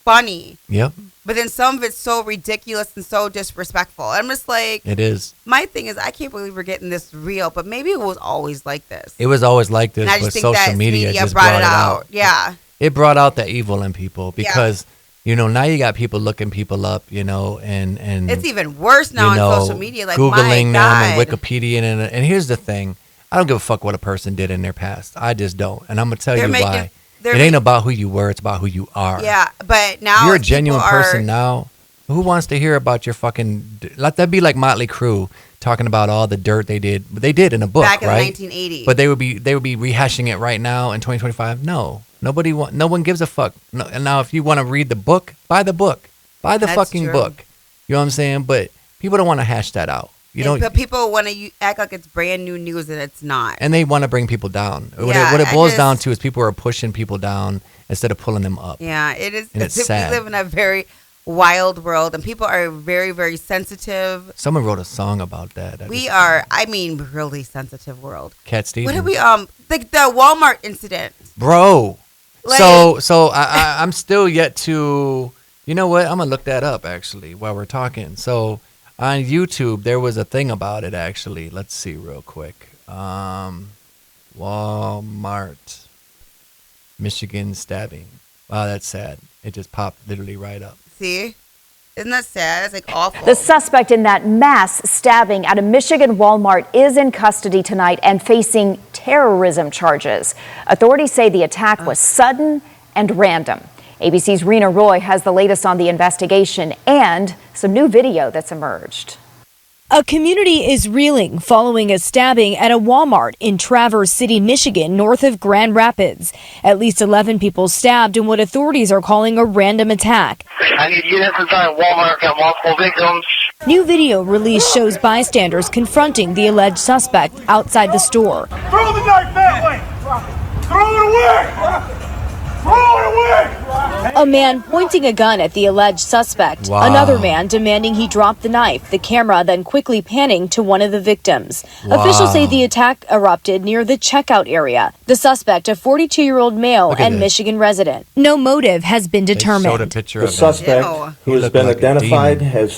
funny. Yep, But then some of it's so ridiculous and so disrespectful. I'm just like, it is. my thing is, I can't believe we're getting this real, but maybe it was always like this. It was always like this, And I but just think social that media just brought it out. Yeah. It brought out the evil in people because, now you got people looking people up, and It's even worse now on social media. Like, my Googling them God. and Wikipedia. And here's the thing. I don't give a fuck what a person did in their past. I just don't. And I'm going to tell They're you making- why. they're It ain't making- about who you were. It's about who you are. Yeah, but now If you're a people genuine are- person now. Who wants to hear about your fucking... Let that be like Motley Crue talking about all the dirt they did. They did in a book, back in right? 1980. But they would be rehashing it right now in 2025. No. No one gives a fuck. No, and now if you want to read the book, buy the book. Buy the That's fucking true. book. You know what I'm saying? But people don't want to hash that out. But people want to act like it's brand new news and it's not. And they want to bring people down. Yeah, what it I boils just- down to is people are pushing people down instead of pulling them up. Yeah, it is. And it's sad. We live in a very wild world, and people are very, very sensitive. Someone wrote a song about that. We are, really sensitive world. Cat Stevens. What did we the Walmart incident? Bro. Like- so I'm still yet to, you know what? I'm going to look that up actually while we're talking. So On YouTube, there was a thing about it, actually. Let's see real quick. Walmart, Michigan stabbing. Wow, that's sad. It just popped literally right up. See? Isn't that sad? It's like awful. The suspect in that mass stabbing at a Michigan Walmart is in custody tonight and facing terrorism charges. Authorities say the attack was sudden and random. ABC's Rena Roy has the latest on the investigation and some new video that's emerged. A community is reeling following a stabbing at a Walmart in Traverse City, Michigan, north of Grand Rapids. At least 11 people stabbed in what authorities are calling a random attack. I need units inside Walmart. Got multiple victims. New video released shows bystanders confronting the alleged suspect outside the store. Throw the knife that way! Throw it away! Throw it away! A man pointing a gun at the alleged suspect. Wow. Another man demanding he drop the knife, the camera then quickly panning to one of the victims. Wow. Officials say the attack erupted near the checkout area. The suspect, a 42-year-old male Look at and this. Michigan resident. No motive has been They showed a determined. picture The of him. suspect, Ew. who He has looked been like a identified demon. as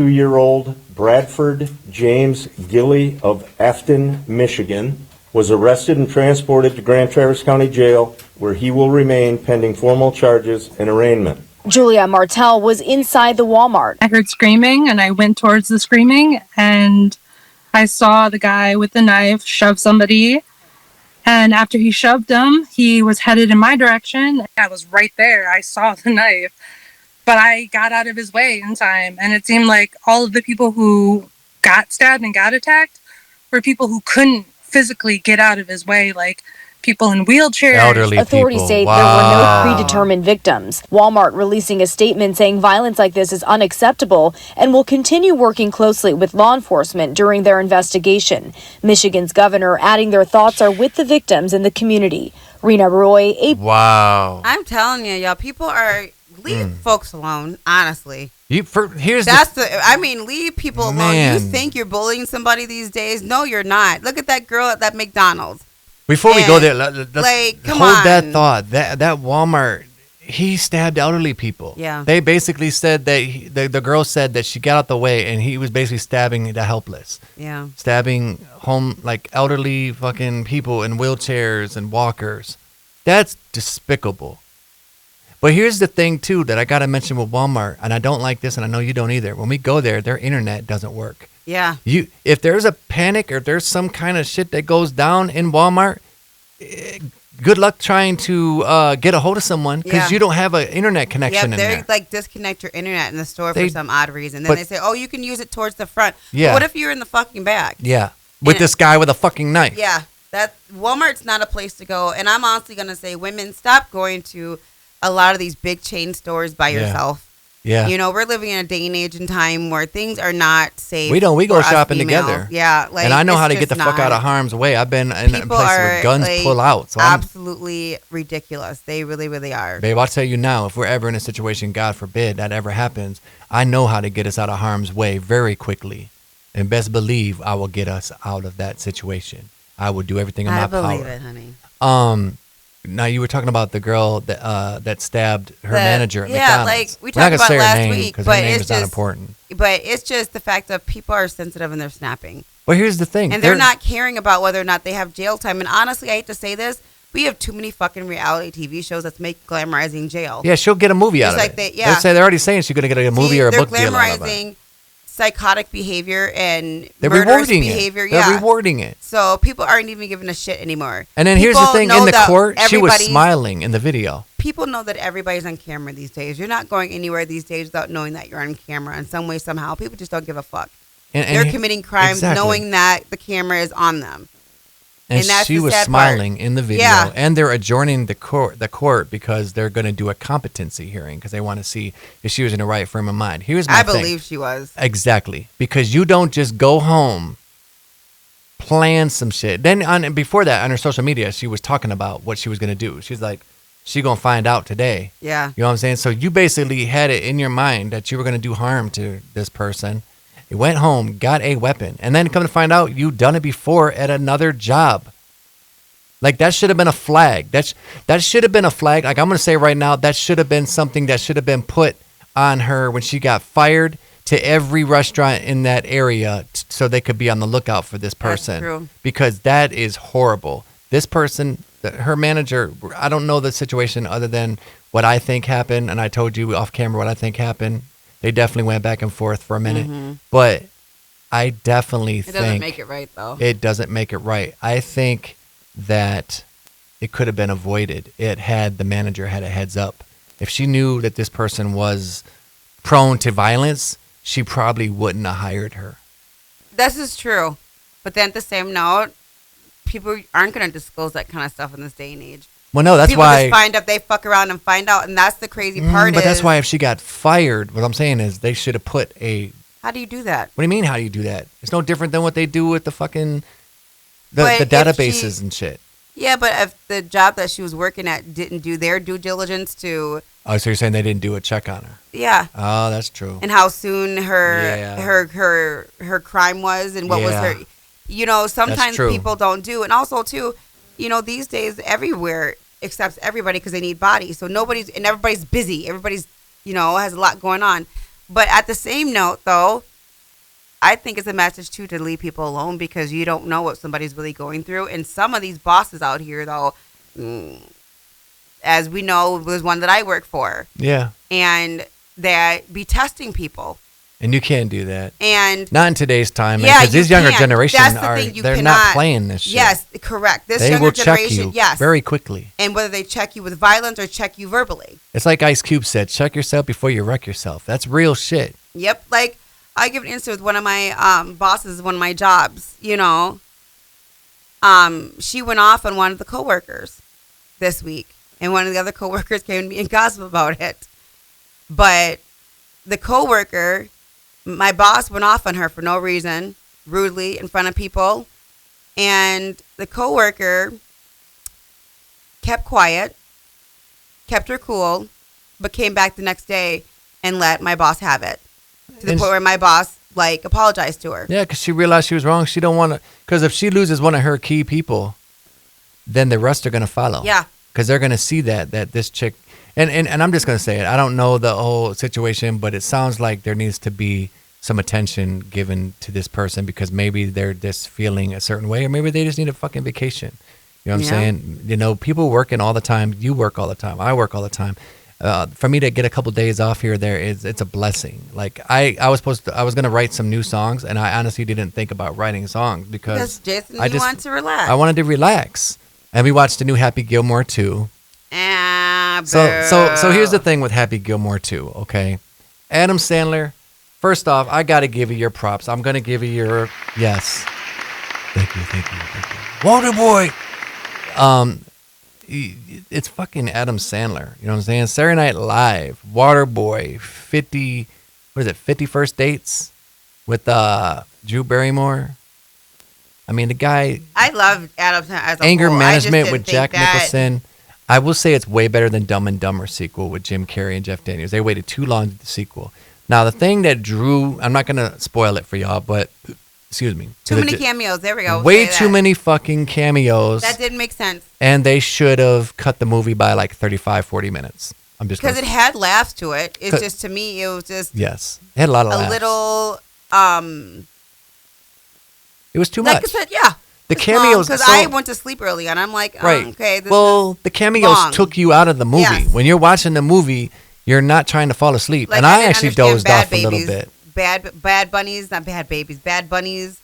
42-year-old Bradford James Gilly of Afton, Michigan, was arrested and transported to Grand Traverse County Jail, where he will remain pending formal charges and arraignment. Julia Martell was inside the Walmart. I heard screaming and I went towards the screaming and I saw the guy with the knife shove somebody. And after he shoved him, he was headed in my direction. I was right there. I saw the knife, but I got out of his way in time. And it seemed like all of the people who got stabbed and got attacked were people who couldn't physically get out of his way, like people in wheelchairs. Elderly Authorities people. say Wow. there were no predetermined victims. Walmart releasing a statement saying violence like this is unacceptable and will continue working closely with law enforcement during their investigation. Michigan's governor adding their thoughts are with the victims and the community. Rena Roy, Wow. I'm telling you, y'all, people are leave folks alone. Honestly, Here's that's leave people alone. Man. You think you're bullying somebody these days? No, you're not. Look at that girl at that McDonald's. before we go and, there, let's like, come hold that on. thought. That Walmart, he stabbed elderly people. Yeah. They basically said that the girl said that she got out the way and he was basically stabbing the helpless. Yeah. Stabbing elderly fucking people in wheelchairs and walkers. That's despicable. But here's the thing too that I gotta mention with Walmart, and I don't like this, and I know you don't either. When we go there, their internet doesn't work. Yeah. If there's a panic or if there's some kind of shit that goes down in Walmart, good luck trying to get a hold of someone because Yeah. you don't have an internet connection in they're there. like disconnect your internet in the store They- for some odd reason. Then but- they say, "Oh, you can use it towards the front." Yeah. But what if you're in the fucking back? Yeah, with And- this guy with a fucking knife. Yeah, that Walmart's not a place to go. And I'm honestly gonna say, women, stop going to a lot of these big chain stores by Yeah. yourself. Yeah. You know, we're living in a day and age and time where things are not safe. We don't. We go for us shopping females. together. Yeah, like, and I know it's how to get the just fuck out not. of harm's way. I've been in People places are where guns like, pull out. So I'm, absolutely ridiculous. They really, really are. babe, I'll tell you now, if we're ever in a situation, God forbid, that ever happens, I know how to get us out of harm's way very quickly. And best believe I will get us out of that situation. I will do everything in my I believe power. it, honey. Now you were talking about the girl that stabbed her manager at yeah, McDonald's. like we We're not talked gonna about say her last name week, because but her name it's is not just important. But it's just the fact that people are sensitive and they're snapping. Well, here's the thing, And they're not caring about whether or not they have jail time. And honestly, I hate to say this, we have too many fucking reality TV shows that make glamorizing jail. Yeah, she'll get a movie out Just of like it. they- yeah. They're already saying she's gonna get a movie or a they're book deal out of it. glamorizing psychotic behavior and They're murderous rewarding behavior. it. They're Yeah. rewarding it. So people aren't even giving a shit anymore. And then here's the People thing: know in the that court, she was everybody's- smiling in the video. People know that everybody's on camera these days. You're not going anywhere these days without knowing that you're on camera in some way, somehow. People just don't give a fuck. And They're committing crimes exactly. knowing that the camera is on them. And that's she the was sad smiling part. in the video, Yeah. and they're adjourning the court because they're going to do a competency hearing because they want to see if she was in the right frame of mind. Here's my I thing. believe she was. Exactly, because you don't just go home, plan some shit. Then before that, on her social media, she was talking about what she was going to do. She's like, she gonna find out today. Yeah. You know what I'm saying? So you basically had it in your mind that you were going to do harm to this person. You went home, got a weapon, and then come to find out you done it before at another job. Like that should have been a flag. That should have been a flag. Like I'm going to say right now, that should have been something that should have been put on her when she got fired to every restaurant in that area so they could be on the lookout for this person. That's true. Because that is horrible. This person, her manager, I don't know the situation other than what I think happened, and I told you off camera what I think happened. They definitely went back and forth for a minute, but I definitely think... It doesn't make it right, though. It doesn't make it right. I think that it could have been avoided. The manager had a heads up. If she knew that this person was prone to violence, she probably wouldn't have hired her. This is true. But then at the same note, people aren't going to disclose that kind of stuff in this day and age. Well, no, that's people why... just find out, they fuck around and find out, and that's the crazy part. But that's why if she got fired, what I'm saying is they should have put a... How do you do that? What do you mean, how do you do that? It's no different than what they do with the fucking... the But if databases and shit. Yeah, but if the job that she was working at didn't do their due diligence to... Oh, so you're saying they didn't do a check on her? Yeah. Oh, that's true. And how soon her crime was and what was her... You know, sometimes people don't do. And also, too, you know, these days everywhere accepts everybody because they need bodies. So everybody's busy. Everybody's, you know, has a lot going on. But at the same note, though, I think it's a message, too, to leave people alone because you don't know what somebody's really going through. And some of these bosses out here, though, as we know, was one that I work for. Yeah. And that be testing people. And you can't do that. And not in today's time, because these younger generations they're not playing this shit. Yes, correct. This they younger will check generation, you yes, very quickly. And whether they check you with violence or check you verbally. It's like Ice Cube said, check yourself before you wreck yourself. That's real shit. Yep. Like, I give an instance with one of my bosses, one of my jobs, you know. She went off on one of the coworkers this week. And one of the other coworkers came to me and gossiped about it. But the coworker, my boss went off on her for no reason, rudely in front of people. And the coworker kept quiet, kept her cool, but came back the next day and let my boss have it. To the point where my boss, like, apologized to her. Yeah, because she realized she was wrong. She don't want to, because if she loses one of her key people, then the rest are going to follow. Yeah. Because they're going to see that this chick, and I'm just going to say it. I don't know the whole situation, but it sounds like there needs to be some attention given to this person because maybe they're just feeling a certain way, or maybe they just need a fucking vacation. You know what I'm saying? You know, people working all the time. You work all the time. I work all the time. For me to get a couple days off here, it's a blessing. Like I was going to write some new songs, and I honestly didn't think about writing songs because Jason, you want to relax. I wanted to relax. And we watched the new Happy Gilmore 2. So here's the thing with Happy Gilmore 2, okay? Adam Sandler, first off, I got to give you your props. I'm going to give you your yes. Thank you. Water Boy. It's fucking Adam Sandler. You know what I'm saying? Saturday Night Live, Water Boy, 50 First Dates with Drew Barrymore. I mean, the guy... I love Adam Sandler as a Anger whole. Management with Jack Nicholson. I will say it's way better than Dumb and Dumber sequel with Jim Carrey and Jeff Daniels. They waited too long to the sequel. Now, the thing that drew... I'm not going to spoil it for y'all, but... Excuse me. Too many cameos. There we go. Way too many fucking cameos. That didn't make sense. And they should have cut the movie by like 35, 40 minutes. I'm just... Because it had laughs to it. It's just, to me, it was just... Yes. It had a lot of laughs. A little... It was too much. Like I said, yeah. The cameos... Because I went to sleep early, and I'm like, right. Okay, this well, is the cameos long. took you out of the movie. Yes. When you're watching the movie, you're not trying to fall asleep. Like, and I actually dozed off a little bit. Bad Bunnies, not Bad Babies, Bad Bunnies,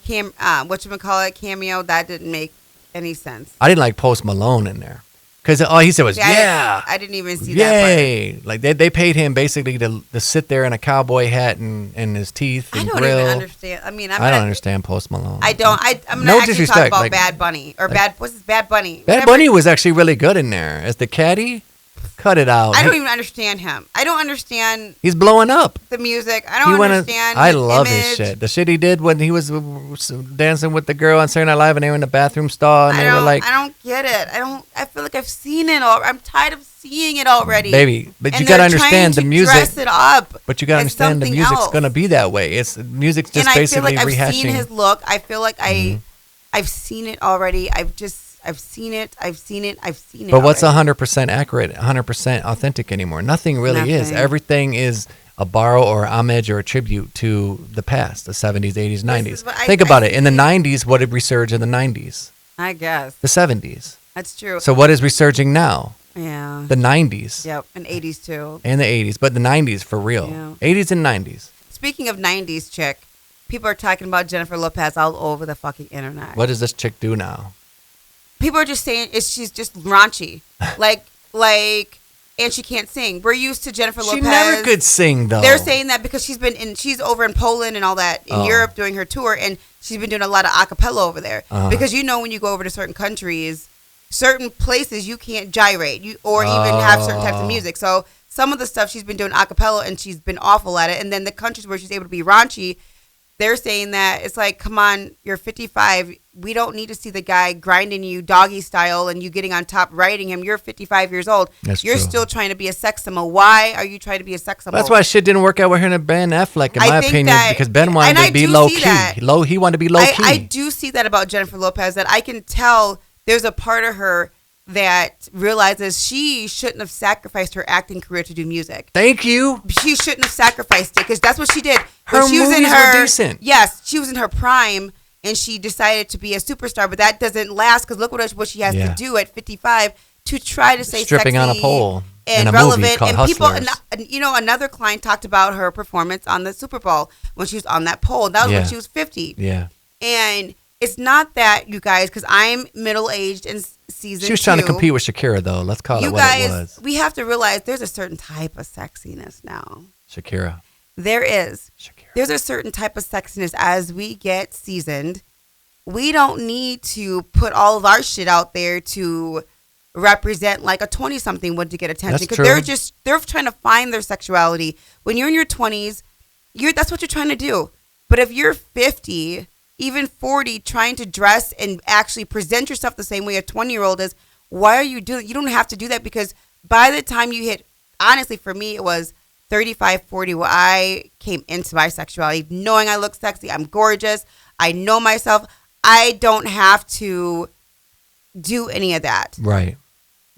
whatchamacallit, cameo, that didn't make any sense. I didn't like Post Malone in there. Because all he said was, yeah. I didn't even see Yay. that part. Like, they paid him basically to sit there in a cowboy hat and his teeth and grill. I don't even understand. I mean, I don't understand Post Malone. I don't. I'm no going to actually talk disrespect. about Like, Bad Bunny. Or what's this, Bad Bunny? Bad Bunny was actually really good in there. As the caddy, cut it out. I don't even understand him. I don't understand. He's blowing up. The music. I don't understand. I love his shit. The shit he did when he was dancing with the girl on Saturday Night Live and they were in the bathroom stall and they were like, I don't get it. I feel like I've seen it all. I'm tired of seeing it already. Baby, but you got to understand the music. Dress it up. But you got to understand the music's going to be that way. It's music's just basically rehashing. And I feel like I've seen his look. I feel like I've seen it already. I've seen it. But what's 100% accurate, 100% authentic anymore? Nothing really is. Everything is a borrow or homage or a tribute to the past, the 70s, 80s, 90s. what Think about it. In the 90s, what did resurge in the 90s? I guess. The 70s. That's true. So what is resurging now? Yeah. The 90s. Yep, and 80s too. And the 80s, but the 90s for real. Yeah. 80s and 90s. Speaking of 90s chick, people are talking about Jennifer Lopez all over the fucking internet. What does this chick do now? People are just saying she's just raunchy. like, and she can't sing. We're used to Jennifer Lopez. She never could sing, though. They're saying that because she's over in Poland and all that, in Europe doing her tour, and she's been doing a lot of acapella over there. Because when you go over to certain countries, certain places you can't gyrate or even have certain types of music. So some of the stuff she's been doing acapella and she's been awful at it. And then the countries where she's able to be raunchy, they're saying that it's like, come on, you're 55. We don't need to see the guy grinding you doggy style and you getting on top riding him. You're 55 years old. You're still trying to be a sex symbol. Why are you trying to be a sex symbol? That's why shit didn't work out with her and Ben Affleck, in my opinion, because Ben wanted to be low key. He wanted to be low key. I do see that about Jennifer Lopez, that I can tell there's a part of her that realizes she shouldn't have sacrificed her acting career to do music. Thank you. She shouldn't have sacrificed it because that's what she did. Her movies were decent. Yes, she was in her prime and she decided to be a superstar, but that doesn't last because look what she has to do at 55 to try to stay stripping sexy on a pole and in a relevant. movie called And people, Hustlers. another client talked about her performance on the Super Bowl when she was on that pole. That was when she was 50. Yeah. And it's not that, you guys, because I'm middle-aged in season 2. She was trying to compete with Shakira, though. Let's call it what it was. We have to realize there's a certain type of sexiness now. Shakira. There is. Shakira. There's a certain type of sexiness as we get seasoned. We don't need to put all of our shit out there to represent like a 20-something would to get attention. Because they're trying to find their sexuality. When you're in your 20s, that's what you're trying to do. But if you're 50... even 40, trying to dress and actually present yourself the same way a 20-year-old is, why are you doing? You don't have to do that because by the time you hit, honestly, for me, it was 35, 40 where I came into my sexuality, knowing I look sexy, I'm gorgeous, I know myself. I don't have to do any of that. Right.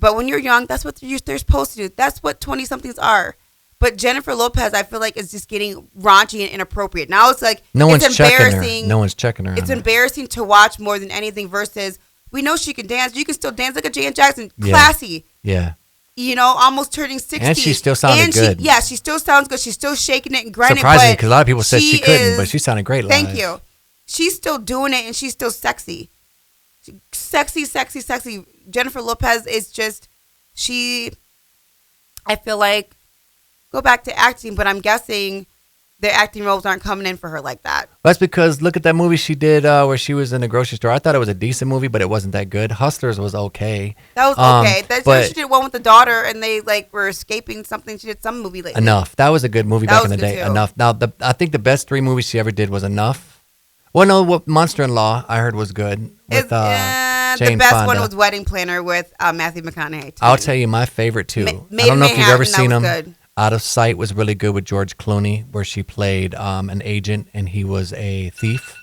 But when you're young, that's what they're supposed to do. That's what 20-somethings are. But Jennifer Lopez, I feel like, is just getting raunchy and inappropriate. Now it's like, it's embarrassing. No one's checking her. It's embarrassing to watch more than anything versus, we know she can dance. You can still dance like a Janet Jackson. Classy. Yeah. Almost turning 60. And she still sounded good. She still sounds good. She's still shaking it and grinding. Surprising, because a lot of people said she couldn't, but she sounded great live. Thank you. She's still doing it, and she's still sexy. Sexy, sexy, sexy. Jennifer Lopez is just, I feel like, go back to acting, but I'm guessing the acting roles aren't coming in for her like that. That's because look at that movie she did where she was in the grocery store. I thought it was a decent movie, but it wasn't that good. Hustlers was okay. That was okay. She did one with the daughter, and they were escaping something. She did some movie lately. Enough. That was a good movie back in the day. Too. Enough. Now, I think the best 3 movies she ever did was Enough. Well, no, what Monster-in-Law I heard was good. With, the best Fonda. one was Wedding Planner with Matthew McConaughey. I'll tell you my favorite too. I don't know if you've ever seen them. Good. Out of Sight was really good with George Clooney, where she played an agent and he was a thief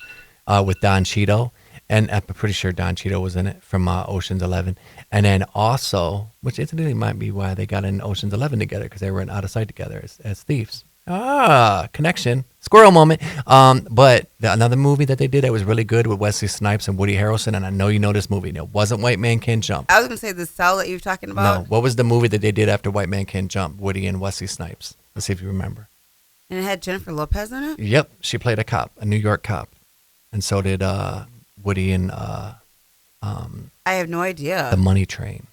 with Don Cheadle. And I'm pretty sure Don Cheadle was in it from Ocean's 11. And then also, which incidentally might be why they got in Ocean's 11 together, because they were in Out of Sight together as thieves. Connection. Squirrel moment. But another movie that they did that was really good with Wesley Snipes and Woody Harrelson, and I know you know this movie. It wasn't White Man Can't Jump. I was going to say The Cell that you were talking about. No. What was the movie that they did after White Man Can't Jump? Woody and Wesley Snipes. Let's see if you remember. And it had Jennifer Lopez in it? Yep. She played a cop, a New York cop. And so did Woody and I have no idea. The Money Train.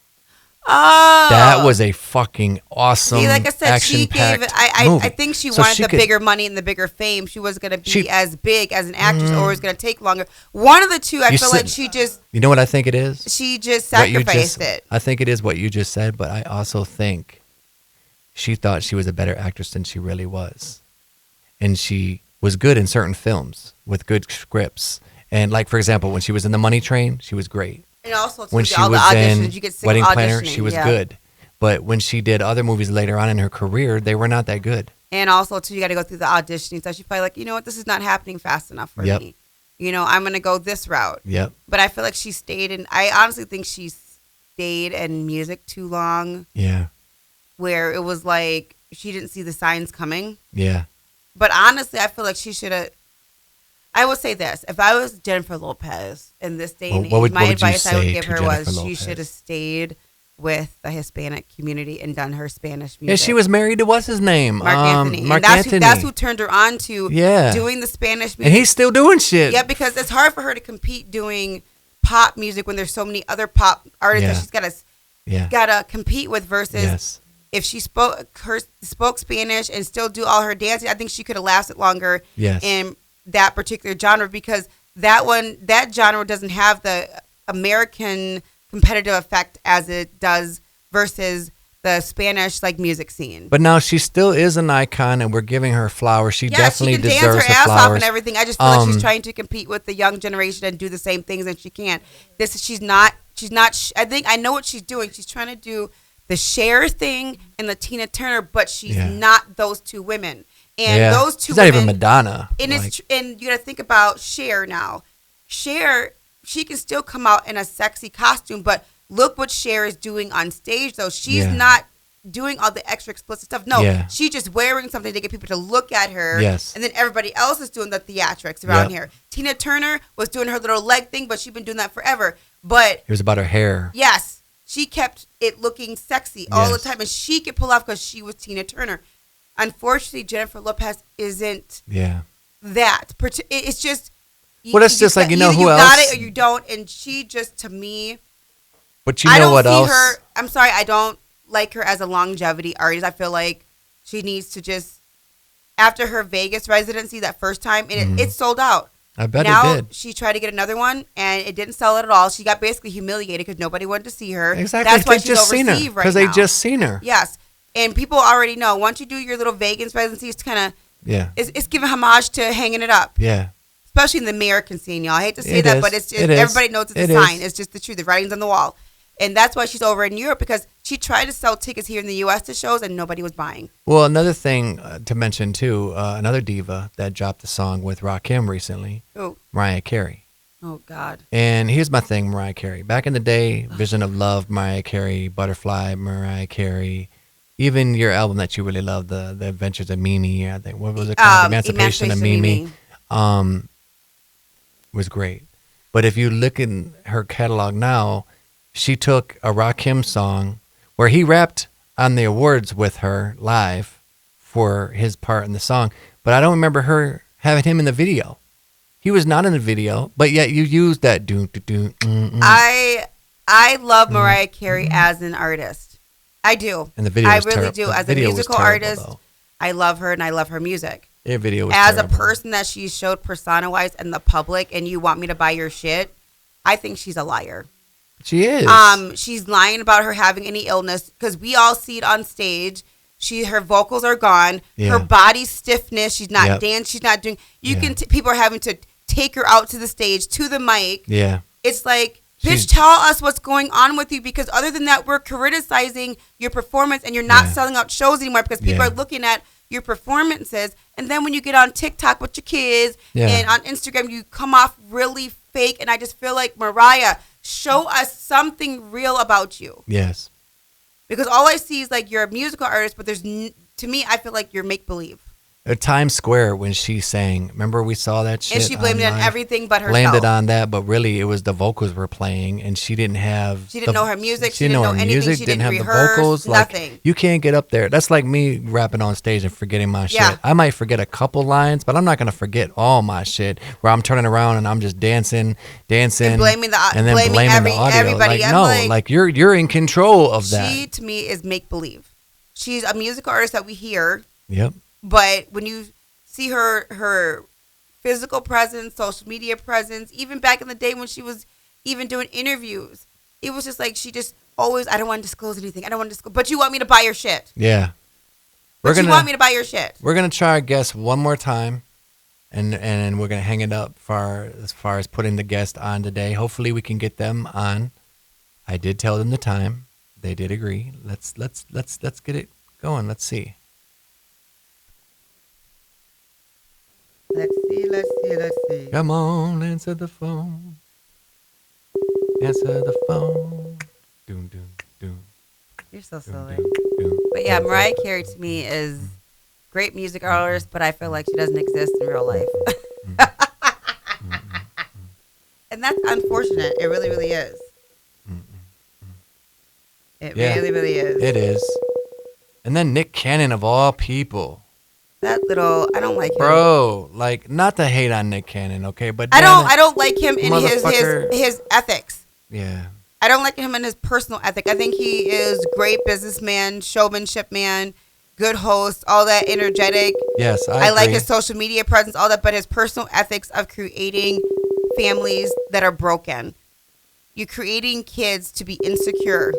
Oh, that was a fucking awesome. See, like I said, she gave it. I think she wanted the bigger money and the bigger fame. She wasn't going to be as big as an actress, or it was going to take longer. One of the two, I feel like she just. You know what I think it is? She just sacrificed it. I think it is what you just said, but I also think she thought she was a better actress than she really was, and she was good in certain films with good scripts. And like, for example, when she was in The Money Train, she was great. And also, when she all was the auditions, you get sick Wedding of Planner, she was good. But when she did other movies later on in her career, they were not that good. And also, too, you got to go through the auditioning. So she's probably like, you know what, this is not happening fast enough for me. I'm going to go this route. Yep. But I feel like she stayed in, I honestly think she stayed in music too long. Yeah. Where it was like, she didn't see the signs coming. Yeah. But honestly, I feel like she should have. I will say this: if I was Jennifer Lopez in this day and age, my advice I would give her was she should have stayed with the Hispanic community and done her Spanish music. Yeah, she was married to what's his name? Mark Anthony. Mark And Anthony. That's who turned her on to doing the Spanish music. And he's still doing shit. Yeah, because it's hard for her to compete doing pop music when there's so many other pop artists that she's gotta compete with versus if she spoke Spanish and still do all her dancing, I think she could have lasted longer in that particular genre, because that genre doesn't have the American competitive effect as it does versus the Spanish like music scene. But now she still is an icon, and we're giving her flowers. She definitely she can deserves dance her her ass flowers. off and everything. I just feel like she's trying to compete with the young generation and do the same things, and she can't. She's not. I think I know what she's doing. She's trying to do the Cher thing and the Tina Turner, but she's not those two women. And those two she's not women, even Madonna. And and you got to think about Cher now. Cher, she can still come out in a sexy costume, but look what Cher is doing on stage, though. She's not doing all the extra explicit stuff. No, she's just wearing something to get people to look at her. Yes. And then everybody else is doing the theatrics around here. Tina Turner was doing her little leg thing, but she's been doing that forever. But it was about her hair. Yes. She kept it looking sexy all the time, and she could pull off because she was Tina Turner. Unfortunately, Jennifer Lopez isn't that. It's just... Well, it's just like, you know who else? You got it or you don't, and she just, to me... But you know what else? I'm sorry, I don't like her as a longevity artist. I feel like she needs to just... After her Vegas residency that first time, and it sold out. I bet now, it did. She tried to get another one, and it didn't sell it at all. She got basically humiliated because nobody wanted to see her. Exactly. That's why they she's just seen her. overseas right Because now. they just seen her. Yes. And people already know, once you do your little Vegas residency, it's kind of... Yeah. It's giving homage to hanging it up. Yeah. Especially in the American scene, y'all. I hate to say It that, is. but it's just, It is. everybody knows it's It a sign. is. It's just the truth. The writing's on the wall. And that's why she's over in Europe, because she tried to sell tickets here in the U.S. to shows, and nobody was buying. Well, another thing to mention, too, another diva that dropped a song with Rakim recently, Mariah Carey. Oh, God. And here's my thing, Mariah Carey. Back in the day, Vision of Love, Mariah Carey, Butterfly, Mariah Carey, even your album that you really loved, The Adventures of Mimi, I think, what was it called? Emancipation of Mimi. Was great. But if you look in her catalog now, she took a Rakim song where he rapped on the awards with her live for his part in the song, but I don't remember her having him in the video. He was not in the video, but yet you used that I love Mariah Carey as an artist. I do. And the video I was really terrible. do. The As a video was musical terrible, artist, though. I love her and I love her music. Their video was as terrible. a person that she showed persona-wise in the public, and you want me to buy your shit, I think she's a liar. She is. She's lying about her having any illness, because we all see it on stage. Her vocals are gone. Yeah. Her body's stiffness. She's not dancing. She's not doing. People are having to take her out to the stage, to the mic. Yeah. It's like, bitch, tell us what's going on with you, because other than that, we're criticizing your performance, and you're not selling out shows anymore because people are looking at your performances. And then when you get on TikTok with your kids and on Instagram, you come off really fake. And I just feel like, Mariah, show us something real about you. Yes. Because all I see is like you're a musical artist, but to me, I feel like you're make-believe. At Times Square when she sang, remember we saw that shit? And she blamed it on everything but herself. Blamed it on that, but really it was the vocals were playing, and she didn't have. She didn't know her music. She didn't know anything. Music, she didn't have rehearse, the vocals. Nothing. Like, you can't get up there. That's like me rapping on stage and forgetting my shit. I might forget a couple lines, but I'm not gonna forget all my shit. Where I'm turning around and I'm just dancing, and blaming the and then blaming the audio. Everybody. Like you're in control of that. She to me is make believe. She's a musical artist that we hear. Yep. But when you see her physical presence, social media presence, even back in the day when she was even doing interviews, it was just like she just always, I don't want to disclose anything. I don't want to disclose, but you want me to buy your shit. Yeah. You want me to buy your shit. We're gonna try our guest one more time, and we're gonna hang it up as far as putting the guest on today. Hopefully we can get them on. I did tell them the time. They did agree. Let's get it going. Let's see. Let's see. Come on, answer the phone. Answer the phone. Doom, doom, doom. You're so silly. But yeah, Mariah Carey to me is great music artist, but I feel like she doesn't exist in real life. And that's unfortunate. It really, really is. It really, really is. It is. And then Nick Cannon of all people. That little, I don't like him. Bro, like, not to hate on Nick Cannon, okay? But I don't like him in his ethics. Yeah. I don't like him in his personal ethic. I think he is great businessman, showmanship man, good host, all that, energetic. Yes, I like agree. his social media presence, all that, but his personal ethics of creating families that are broken. You're creating kids to be insecure.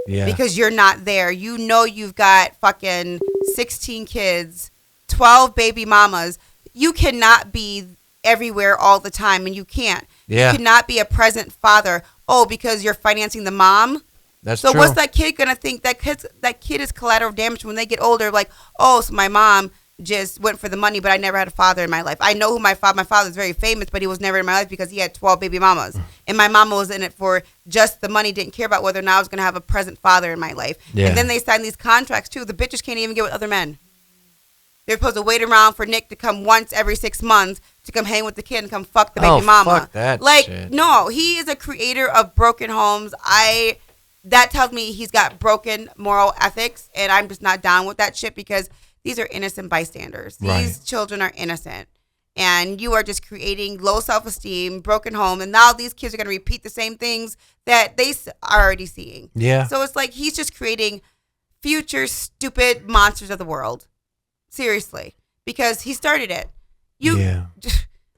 Yeah. Because you're not there. You know you've got fucking 16 kids, 12 baby mamas. You cannot be everywhere all the time, and you can't. Yeah. You cannot be a present father. Oh, because you're financing the mom? That's so true. what's that kid going to think? That kid is collateral damage when they get older. Like, oh, so my mom just went for the money, but I never had a father in my life. I know who my father is very famous, but he was never in my life because he had 12 baby mamas. And my mama was in it for just the money, didn't care about whether or not I was going to have a present father in my life. Yeah. And then they signed these contracts, too. The bitches can't even get with other men. They're supposed to wait around for Nick to come once every 6 months to come hang with the kid and come fuck the baby mama. Fuck that shit. No, he is a creator of broken homes. That tells me he's got broken moral ethics, and I'm just not down with that shit because these are innocent bystanders. These children are innocent. And you are just creating low self-esteem, broken home, and now these kids are going to repeat the same things that they are already seeing. Yeah. So it's like he's just creating future stupid monsters of the world. Seriously. Because he started it.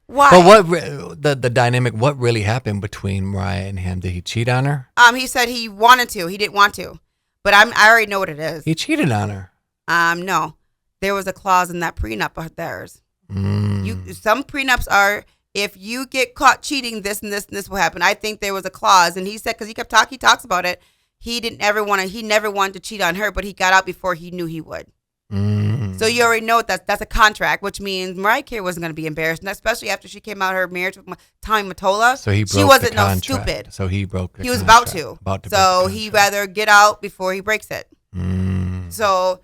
Why? But what the dynamic? What really happened between Mariah and him? Did he cheat on her? He said he wanted to. He didn't want to, but I already know what it is. He cheated on her. No, there was a clause in that prenup of theirs. Some prenups are if you get caught cheating, this and this and this will happen. I think there was a clause, and he said because he talks about it. He never wanted to cheat on her, but he got out before he knew he would. So you already know that's a contract, which means Mariah Carey wasn't going to be embarrassed, and especially after she came out of her marriage with Tommy Mottola. So he broke she wasn't the no contract. stupid. So he broke the He was contract. about to. So he'd rather get out before he breaks it. So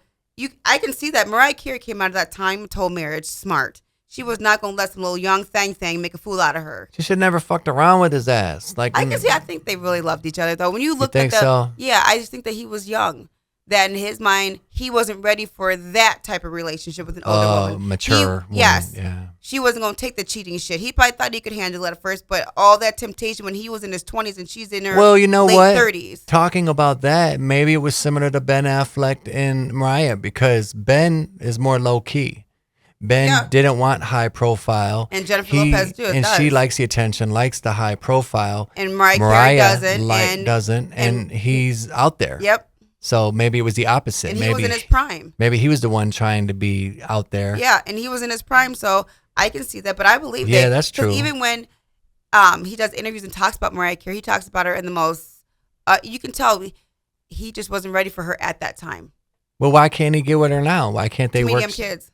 I can see that Mariah Carey came out of that Tommy Mottola marriage smart. She was not going to let some little young thing make a fool out of her. She should never fucked around with his ass. Like I can see. I think they really loved each other though. When you look think at so? Yeah, I just think that he was young. That in his mind, he wasn't ready for that type of relationship with an older woman. Mature woman. Yes. Yeah. She wasn't going to take the cheating shit. He probably thought he could handle it at first, but all that temptation when he was in his 20s and she's in her late 30s. Talking about that, maybe it was similar to Ben Affleck and Mariah because Ben is more low key. Ben didn't want high profile. And Jennifer Lopez too. And she likes the attention, likes the high profile. And Mariah Carey doesn't. And he's out there. Yep. So maybe it was the opposite. And he was in his prime. Maybe he was the one trying to be out there. Yeah, and he was in his prime, so I can see that. But I believe that. Yeah, that's true. Even when he does interviews and talks about Mariah Carey, he talks about her in the most, you can tell he just wasn't ready for her at that time. Well, why can't he get with her now? Why can't they work? Medium kids.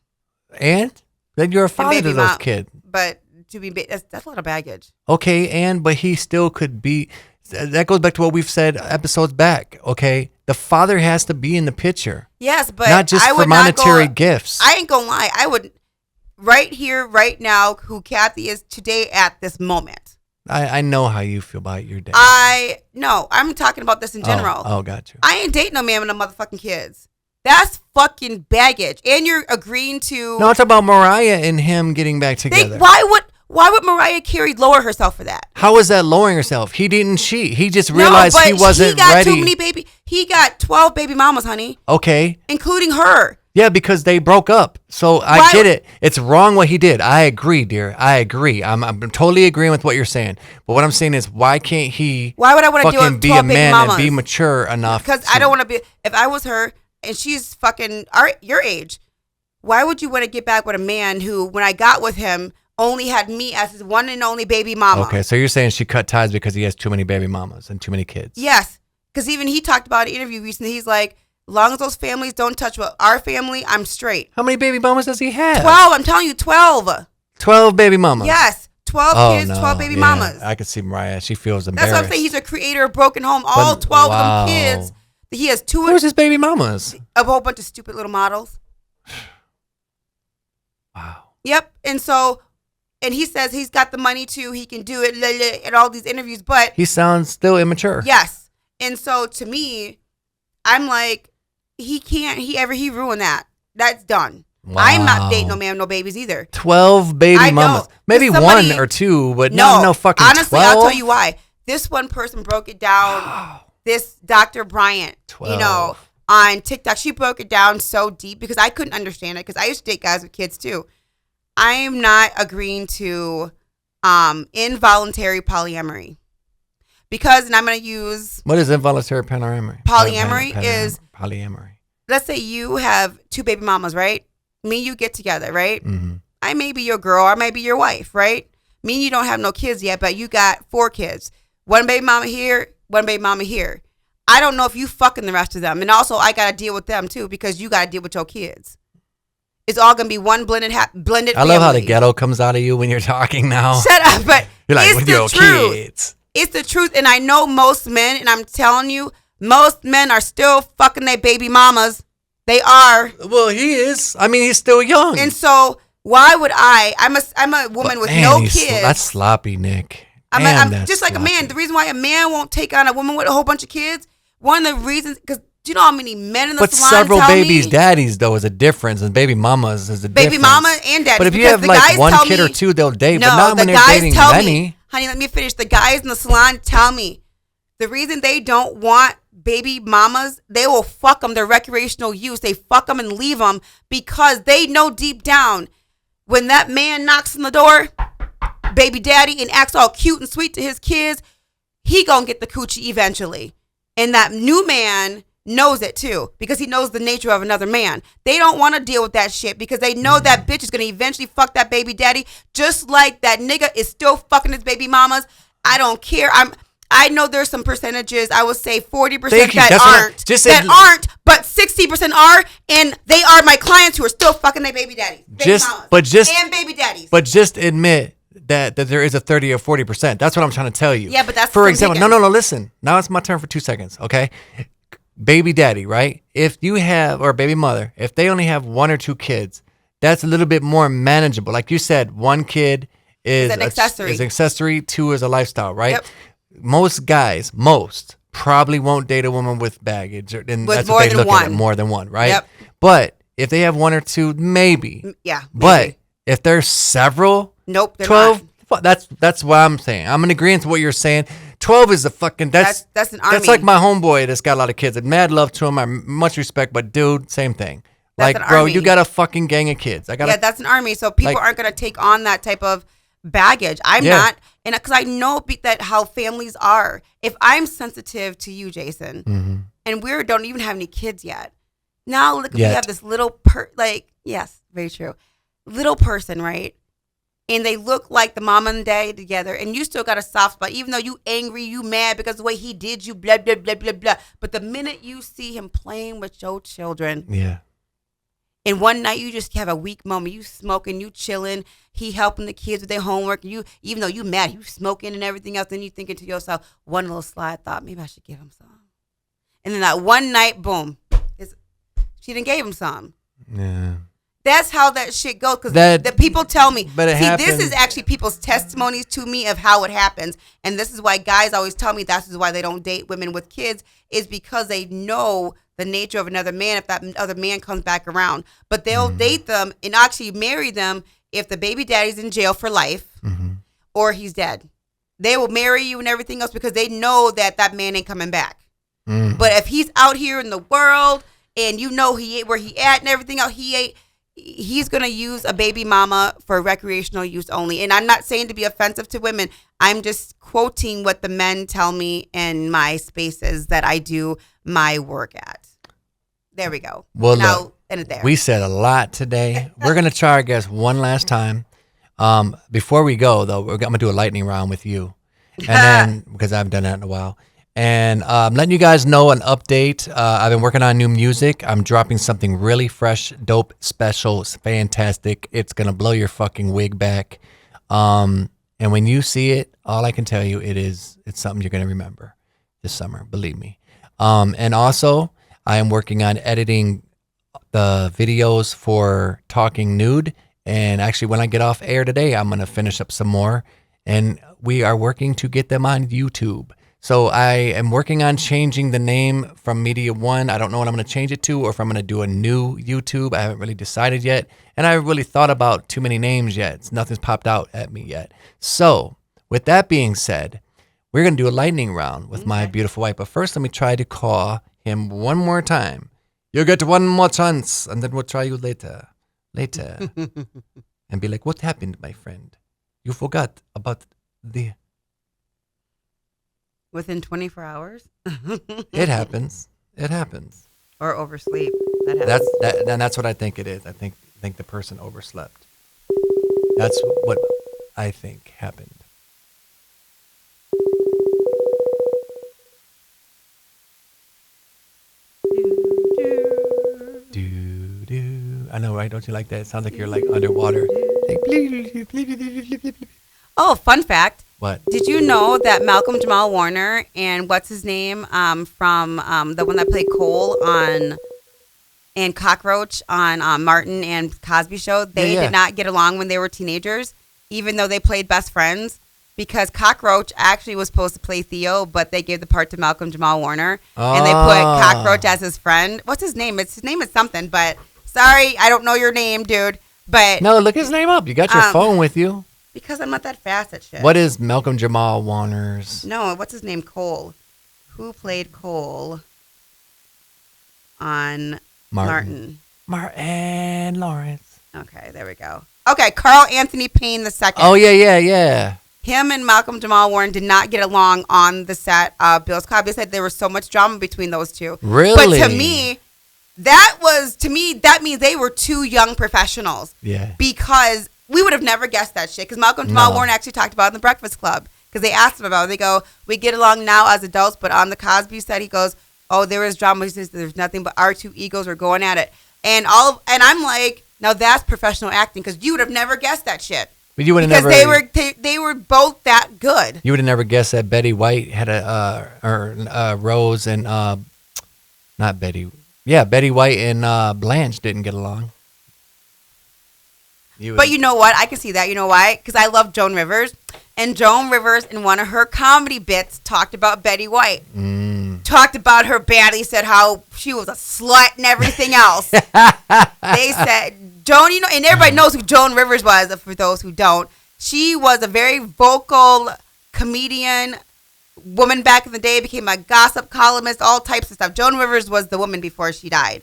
And? Then you're a father to those kids. But that's a lot of baggage. Okay, but he still could be. That goes back to what we've said episodes back, okay? The father has to be in the picture. Yes, but not just for monetary gifts. I ain't gonna lie. I would, right here, right now, who Kathy is today at this moment. I know how you feel about your dad. I'm talking about this in general. Oh, got you. I ain't dating no man with no motherfucking kids. That's fucking baggage. And you're agreeing to... No, it's about Mariah and him getting back together. Why would Mariah Carey lower herself for that? How is that lowering herself? He didn't cheat. He just realized he wasn't ready. He got 12 baby mamas, honey. Okay. Including her. Yeah, because they broke up. So I get it. It's wrong what he did. I agree, dear. I agree. I'm totally agreeing with what you're saying. But what I'm saying is, why can't he? Why would I want to deal with 12 be a man mamas? and be mature enough? Because I don't want to be. If I was her and she's fucking your age, why would you want to get back with a man who, when I got with him, only had me as his one and only baby mama? Okay, so you're saying she cut ties because he has too many baby mamas and too many kids? Yes, because even he talked about an interview recently. He's like, as long as those families don't touch our family, I'm straight. How many baby mamas does he have? 12. I'm telling you, 12. 12 baby mamas? Yes. 12 kids, 12 baby mamas. I could see Mariah. She feels embarrassed. That's what I'm saying. He's a creator of broken home. All 12 of them kids He has two. Who's his baby mamas? A whole bunch of stupid little models. Wow. Yep. And he says he's got the money too. He can do it at all these interviews, but He sounds still immature. yes. And so to me, I'm like, he can't. He ruined that. That's done. Wow. I'm not dating no man, no babies either. 12 baby I mamas. don't. Maybe Somebody- one or two, but no fucking honestly, 12. I'll tell you why. This one person broke it down. This Dr. Bryant, 12. on TikTok, she broke it down so deep because I couldn't understand it because I used to date guys with kids too. I am not agreeing to involuntary polyamory because, and I'm going to use What is involuntary polyamory? Polyamory is- polyamory. let's say you have two baby mamas, right? Me and you get together, right? Mm-hmm. I may be your girl, I may be your wife, right? Me and you don't have no kids yet, but you got 4 kids. One baby mama here, one baby mama here. I don't know if you fucking the rest of them. And also, I got to deal with them too because you got to deal with your kids. It's all going to be one blended I love how the family. ghetto comes out of you when you're talking now. Shut up, but You're like, it's with the your truth. kids. It's the truth. And I know most men, and I'm telling you, most men are still fucking their baby mamas. They are. Well, he is. I mean, he's still young. And so why would I'm a woman with Man, no he's kids. That's sloppy, Nick. I'm That's just like sloppy. a man. The reason why a man won't take on a woman with a whole bunch of kids, one of the reasons, because do you know how many men in the But salon several tell babies' me, daddies, though, is a difference, and baby mamas is a baby difference. mama and daddy. But if you because have the like guys one tell kid or me- two, they'll date. No, but not the when they're guys dating tell many. me, honey, let me finish. The guys in the salon tell me the reason they don't want baby mamas, they will fuck them. They're recreational use. They fuck them and leave them because they know deep down when that man knocks on the door, baby daddy, and acts all cute and sweet to his kids, he gonna get the coochie eventually. And that new man knows it too because he knows the nature of another man. They don't want to deal with that shit because they know that bitch is going to eventually fuck that baby daddy just like that nigga is still fucking his baby mamas. I don't care. I know there's some percentages. I would say 40% Thank you. that That's what I- aren't. just that said- aren't, but 60% are, and they are my clients who are still fucking their baby daddies. Baby mamas, and baby daddies. But just admit that there is a 30 or 40%. That's what I'm trying to tell you. Yeah, but that's for from example. taking- No. Listen. Now it's my turn for 2 seconds. Okay. Baby daddy, right? If you have, or baby mother, if they only have 1 or 2 kids, that's a little bit more manageable. Like you said, 1 kid is an accessory. Is accessory. 2 is a lifestyle, right? Yep. Most guys, probably won't date a woman with baggage, and With that's more what they than look at. one. More than one, right? Yep. But if they have 1 or 2, maybe. Yeah. But maybe. if there's several, Nope, they're 12, not. that's what I'm saying. I'm in agreement to what you're saying. 12 is a fucking that's an army. That's like my homeboy that's got a lot of kids. And mad love to him. I much respect, but dude, same thing. That's Like, an bro, army. you got a fucking gang of kids. Yeah, that's an army. So people like- aren't going to take on that type of baggage. I'm Yeah. not. And because I know that how families are. If I'm sensitive to you, Jason, Mm-hmm. and we don't even have any kids yet. Now look, we Yet. have this little yes, very true. Little person, right? And they look like the mom and daddy together, and you still got a soft spot, even though you angry, you mad because the way he did you, blah, blah, blah, blah, blah. But the minute you see him playing with your children, Yeah. and one night you just have a weak moment, you smoking, you chilling, he helping the kids with their homework, you, even though you mad, you smoking and everything else, then you thinking to yourself, one little slide thought, maybe I should give him some. And then that one night, boom, she didn't gave him some. Yeah. That's how that shit goes. Because That- the people tell me. but it See, happens- this is actually people's testimonies to me of how it happens. And this is why guys always tell me that's why they don't date women with kids, is because they know the nature of another man if that other man comes back around. But they'll date them and actually marry them if the baby daddy's in jail for life or he's dead. They will marry you and everything else because they know that that man ain't coming back. But if he's out here in the world and you know he ain't where he at and everything else, he's going to use a baby mama for recreational use only. And I'm not saying to be offensive to women. I'm just quoting what the men tell me in my spaces that I do my work at. There we go. Well, now, look, end it there. we said a lot today. We're going to try our guest one last time. Before we go, though, I'm going to do a lightning round with you. And then, because I haven't done that in a while. And letting you guys know an update. I've been working on new music. I'm dropping something really fresh, dope, special, fantastic. It's going to blow your fucking wig back. And when you see it, all I can tell you, it's something you're going to remember this summer. Believe me. And also, I am working on editing the videos for Talking Nude. And actually, when I get off air today, I'm going to finish up some more. And we are working to get them on YouTube. So I am working on changing the name from Media One. I don't know what I'm going to change it to or if I'm going to do a new YouTube. I haven't really decided yet. And I haven't really thought about too many names yet. Nothing's popped out at me yet. So with that being said, we're going to do a lightning round with my beautiful wife. But first, let me try to call him one more time. You get one more chance, and then we'll try you later. And be like, what happened, my friend? You forgot about the... Within 24 hours? It happens. It happens. Or oversleep. That happens. That's what I think it is. I think the person overslept. That's what I think happened. I know, right? Don't you like that? It sounds like you're like underwater. Oh, fun fact. What? Did you know that Malcolm Jamal Warner and what's his name from the one that played Cole and Cockroach on Martin and Cosby Show, they did not get along when they were teenagers, even though they played best friends, because Cockroach actually was supposed to play Theo, but they gave the part to Malcolm Jamal Warner, and they put Cockroach as his friend. What's his name? His name is something, but sorry, I don't know your name, dude. But no, look his name up. You got your phone with you. Because I'm not that fast at shit. What is Malcolm Jamal Warner's? No, what's his name? Cole. Who played Cole on Martin? Martin Lawrence. Okay, there we go. Okay, Carl Anthony Payne II. Oh, yeah. Him and Malcolm Jamal Warner did not get along on the set of Bill's Cosby. They said there was so much drama between those two. Really? But to me, that means they were two young professionals. Yeah. Because we would have never guessed that shit. Because Malcolm Jamal Warner actually talked about it in the Breakfast Club. Because they asked him about it. They go, we get along now as adults, but on the Cosby set, he goes, oh, there is drama. He says, there's nothing but our two egos are going at it. And I'm like, now that's professional acting, because you would have never guessed that shit. But you would have because never. they were both that good. You would have never guessed that Betty White had a Rose and not Betty. Yeah, Betty White and Blanche didn't get along. But you know what? I can see that. You know why? Because I love Joan Rivers. And Joan Rivers, in one of her comedy bits, talked about Betty White. Talked about her badly, said how she was a slut and everything else. They said, Joan, and everybody knows who Joan Rivers was, for those who don't. She was a very vocal comedian woman back in the day, became a gossip columnist, all types of stuff. Joan Rivers was the woman before she died.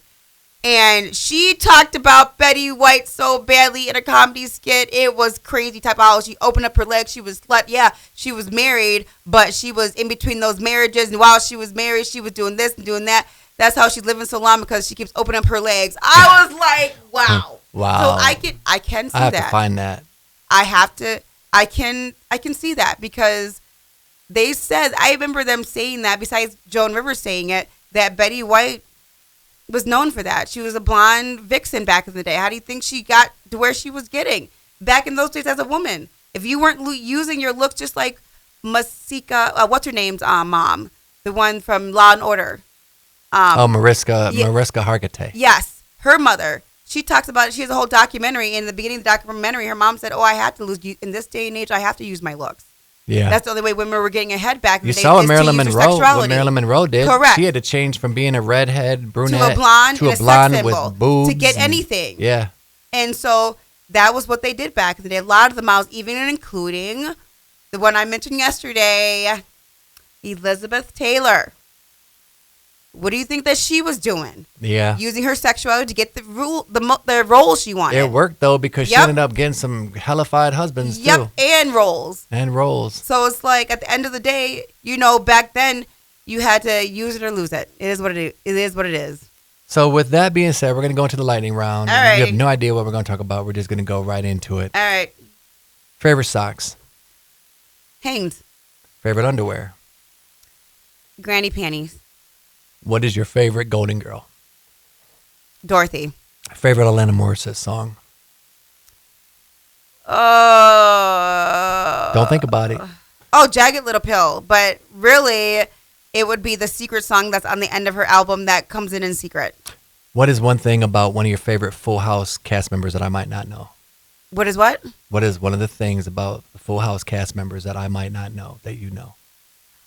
And she talked about Betty White so badly in a comedy skit. It was crazy type of how she opened up her legs. She was slut. Yeah, she was married, but she was in between those marriages. And while she was married, she was doing this and doing that. That's how she's living so long, because she keeps opening up her legs. I was like, wow. Wow. So I can see that. I have to find that. I can see that, because they said, I remember them saying that, besides Joan Rivers saying it, that Betty White was known for that. She was a blonde vixen back in the day. How do you think she got to where she was getting back in those days as a woman? If you weren't using your looks just like Masika, what's her name's mom, the one from Law and Order. Mariska Hargitay. Yes, her mother. She talks about it. She has a whole documentary. In the beginning of the documentary, her mom said, I have to lose, in this day and age, I have to use my looks. Yeah. That's the only way women were getting ahead back in the day. You saw what Marilyn Monroe did. Correct. She had to change from being a redhead brunette to a blonde, to a sex blonde symbol, with boobs to get anything. Yeah. And so that was what they did back in the day. A lot of the models, even including the one I mentioned yesterday, Elizabeth Taylor. What do you think that she was doing? Yeah. Using her sexuality to get the role she wanted. It worked, though, because she ended up getting some hellified husbands, too. And roles. So it's like, at the end of the day, back then, you had to use it or lose it. It is what it is. So with that being said, we're going to go into the lightning round. All right. You have no idea what we're going to talk about. We're just going to go right into it. All right. Favorite socks? Hanes. Favorite underwear? Granny panties. What is your favorite Golden Girl? Dorothy. Favorite Alanis Morissette song? Don't think about it. Oh, Jagged Little Pill. But really, it would be the secret song that's on the end of her album that comes in secret. What is one thing about one of your favorite Full House cast members that I might not know? What is what? What is one of the things about the Full House cast members that I might not know that you know?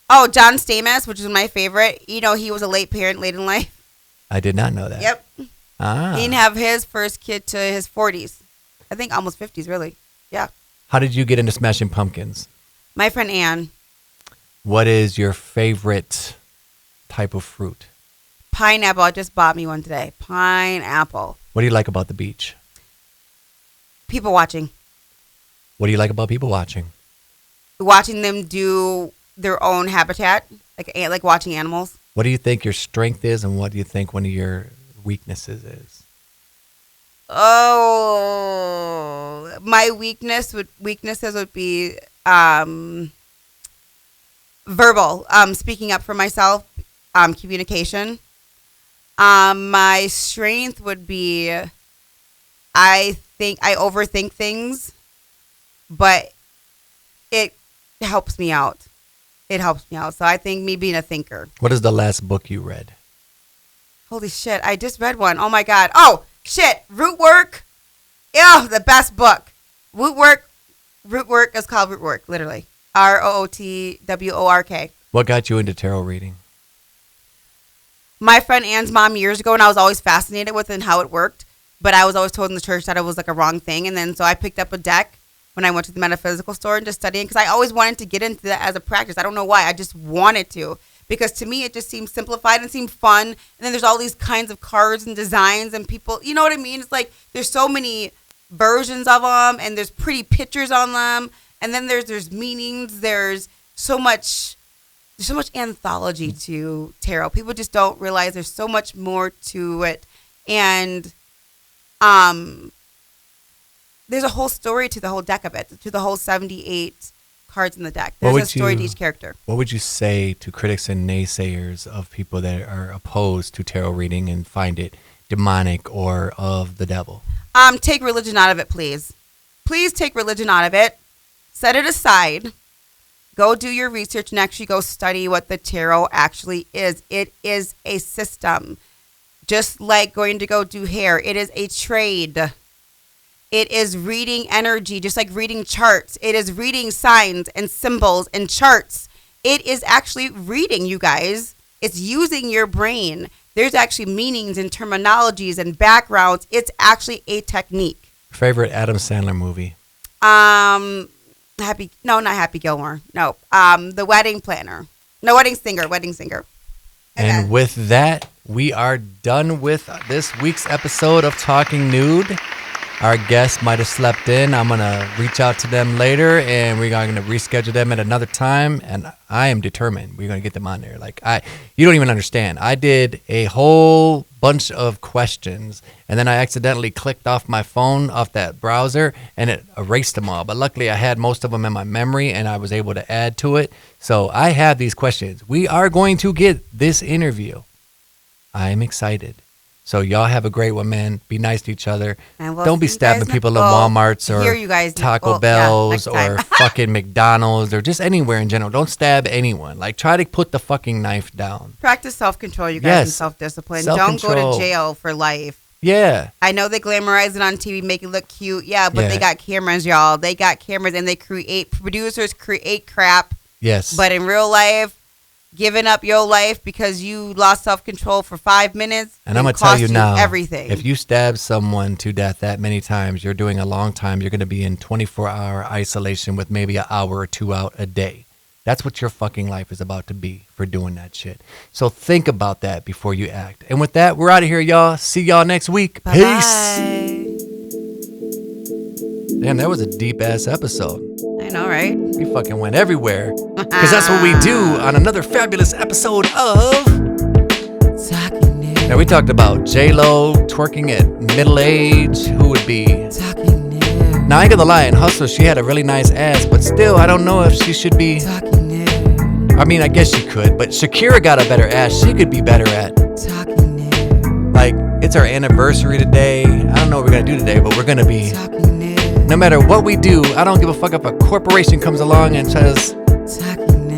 Oh, John Stamos, which is my favorite. You know, he was a late parent late in life. I did not know that. Yep. Ah. He didn't have his first kid to his 40s. I think almost 50s, really. Yeah. How did you get into Smashing Pumpkins? My friend Ann. What is your favorite type of fruit? Pineapple. I just bought me one today. Pineapple. What do you like about the beach? People watching. What do you like about people watching? Watching them do their own habitat, like watching animals. What do you think your strength is, and what do you think one of your weaknesses Oh, my weaknesses would be verbal, speaking up for myself, communication. My strength would be, I think I overthink things, but it helps me out. It helps me out. So I think me being a thinker. What is the last book you read? Holy shit, I just read one. Oh my God. Oh, shit. Root Work. Ew, the best book. Root Work is called Root Work, literally. ROOTWORK. What got you into tarot reading? My friend Ann's mom years ago, and I was always fascinated with it and how it worked, but I was always told in the church that it was like a wrong thing. And then so I picked up a deck when I went to the metaphysical store and just studying, because I always wanted to get into that as a practice. I don't know why. I just wanted to, because to me it just seemed simplified and seemed fun. And then there's all these kinds of cards and designs and people, you know what I mean? It's like there's so many versions of them, and there's pretty pictures on them, and then there's meanings. There's so much anthology to tarot. People just don't realize there's so much more to it. And there's a whole story to the whole deck of it, to the whole 78 cards in the deck. There's a story to each character. What would you say to critics and naysayers of people that are opposed to tarot reading and find it demonic or of the devil? Take religion out of it, please. Please take religion out of it. Set it aside. Go do your research and actually go study what the tarot actually is. It is a system. Just like going to go do hair. It is a trade. It is reading energy, just like reading charts. It is reading signs and symbols and charts. It is actually reading, you guys. It's using your brain. There's actually meanings and terminologies and backgrounds. It's actually a technique. Favorite Adam Sandler movie? Not Happy Gilmore. No. The Wedding Planner. No, Wedding Singer. Okay. And with that, we are done with this week's episode of Talking Nude. Our guests might have slept in. I'm going to reach out to them later, and we're going to reschedule them at another time. And I am determined we're going to get them on there. You don't even understand. I did a whole bunch of questions, and then I accidentally clicked off my phone off that browser, and it erased them all. But luckily, I had most of them in my memory, and I was able to add to it. So I have these questions. We are going to get this interview. I am excited. So y'all have a great one, man. Be nice to each other. Don't be stabbing people at Walmarts or Taco Bells or fucking McDonald's or just anywhere in general. Don't stab anyone. Try to put the fucking knife down. Practice self-control, you guys, and self-discipline. Don't go to jail for life. Yeah. I know they glamorize it on TV, make it look cute. Yeah, but they got cameras, y'all. They got cameras, and producers create crap. Yes. But in real life, giving up your life because you lost self-control for 5 minutes, and I'm going to tell you now, everything. If you stab someone to death that many times, you're doing a long time. You're going to be in 24-hour isolation with maybe an hour or two out a day. That's what your fucking life is about to be for doing that shit. So think about that before you act. And with that, we're out of here, y'all. See y'all next week. Bye-bye. Peace. Damn, that was a deep-ass episode. I know, right? We fucking went everywhere. Because that's what we do on another fabulous episode of Talking Nude. Now, we talked about J-Lo twerking at middle age. Who would be? Talking Nude. Now, I ain't gonna lie. In Hustler, she had a really nice ass. But still, I don't know if she should be. Talking Nude. I mean, I guess she could. But Shakira got a better ass. She could be better at. Talking Nude. It's our anniversary today. I don't know what we're gonna do today, but we're gonna be. Talking Nude. No matter what we do, I don't give a fuck if a corporation comes along and says,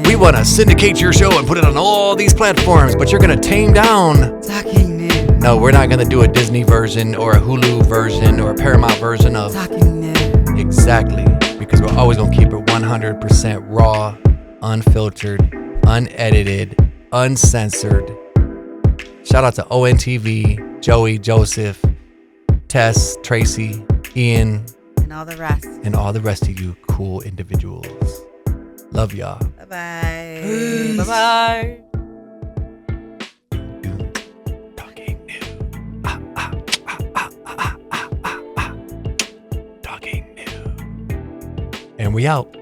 we we want to syndicate your show and put it on all these platforms, but you're going to tame down. Talking Nude. No, we're not going to do a Disney version or a Hulu version or a Paramount version of. Talking Nude. Exactly. Because we're always going to keep it 100% raw, unfiltered, unedited, uncensored. Shout out to ONTV, Joey, Joseph, Tess, Tracy, Ian, And all the rest. and all the rest of you cool individuals. Love y'all. Bye-bye. Bye-bye. Talking new. Talking new. And we out.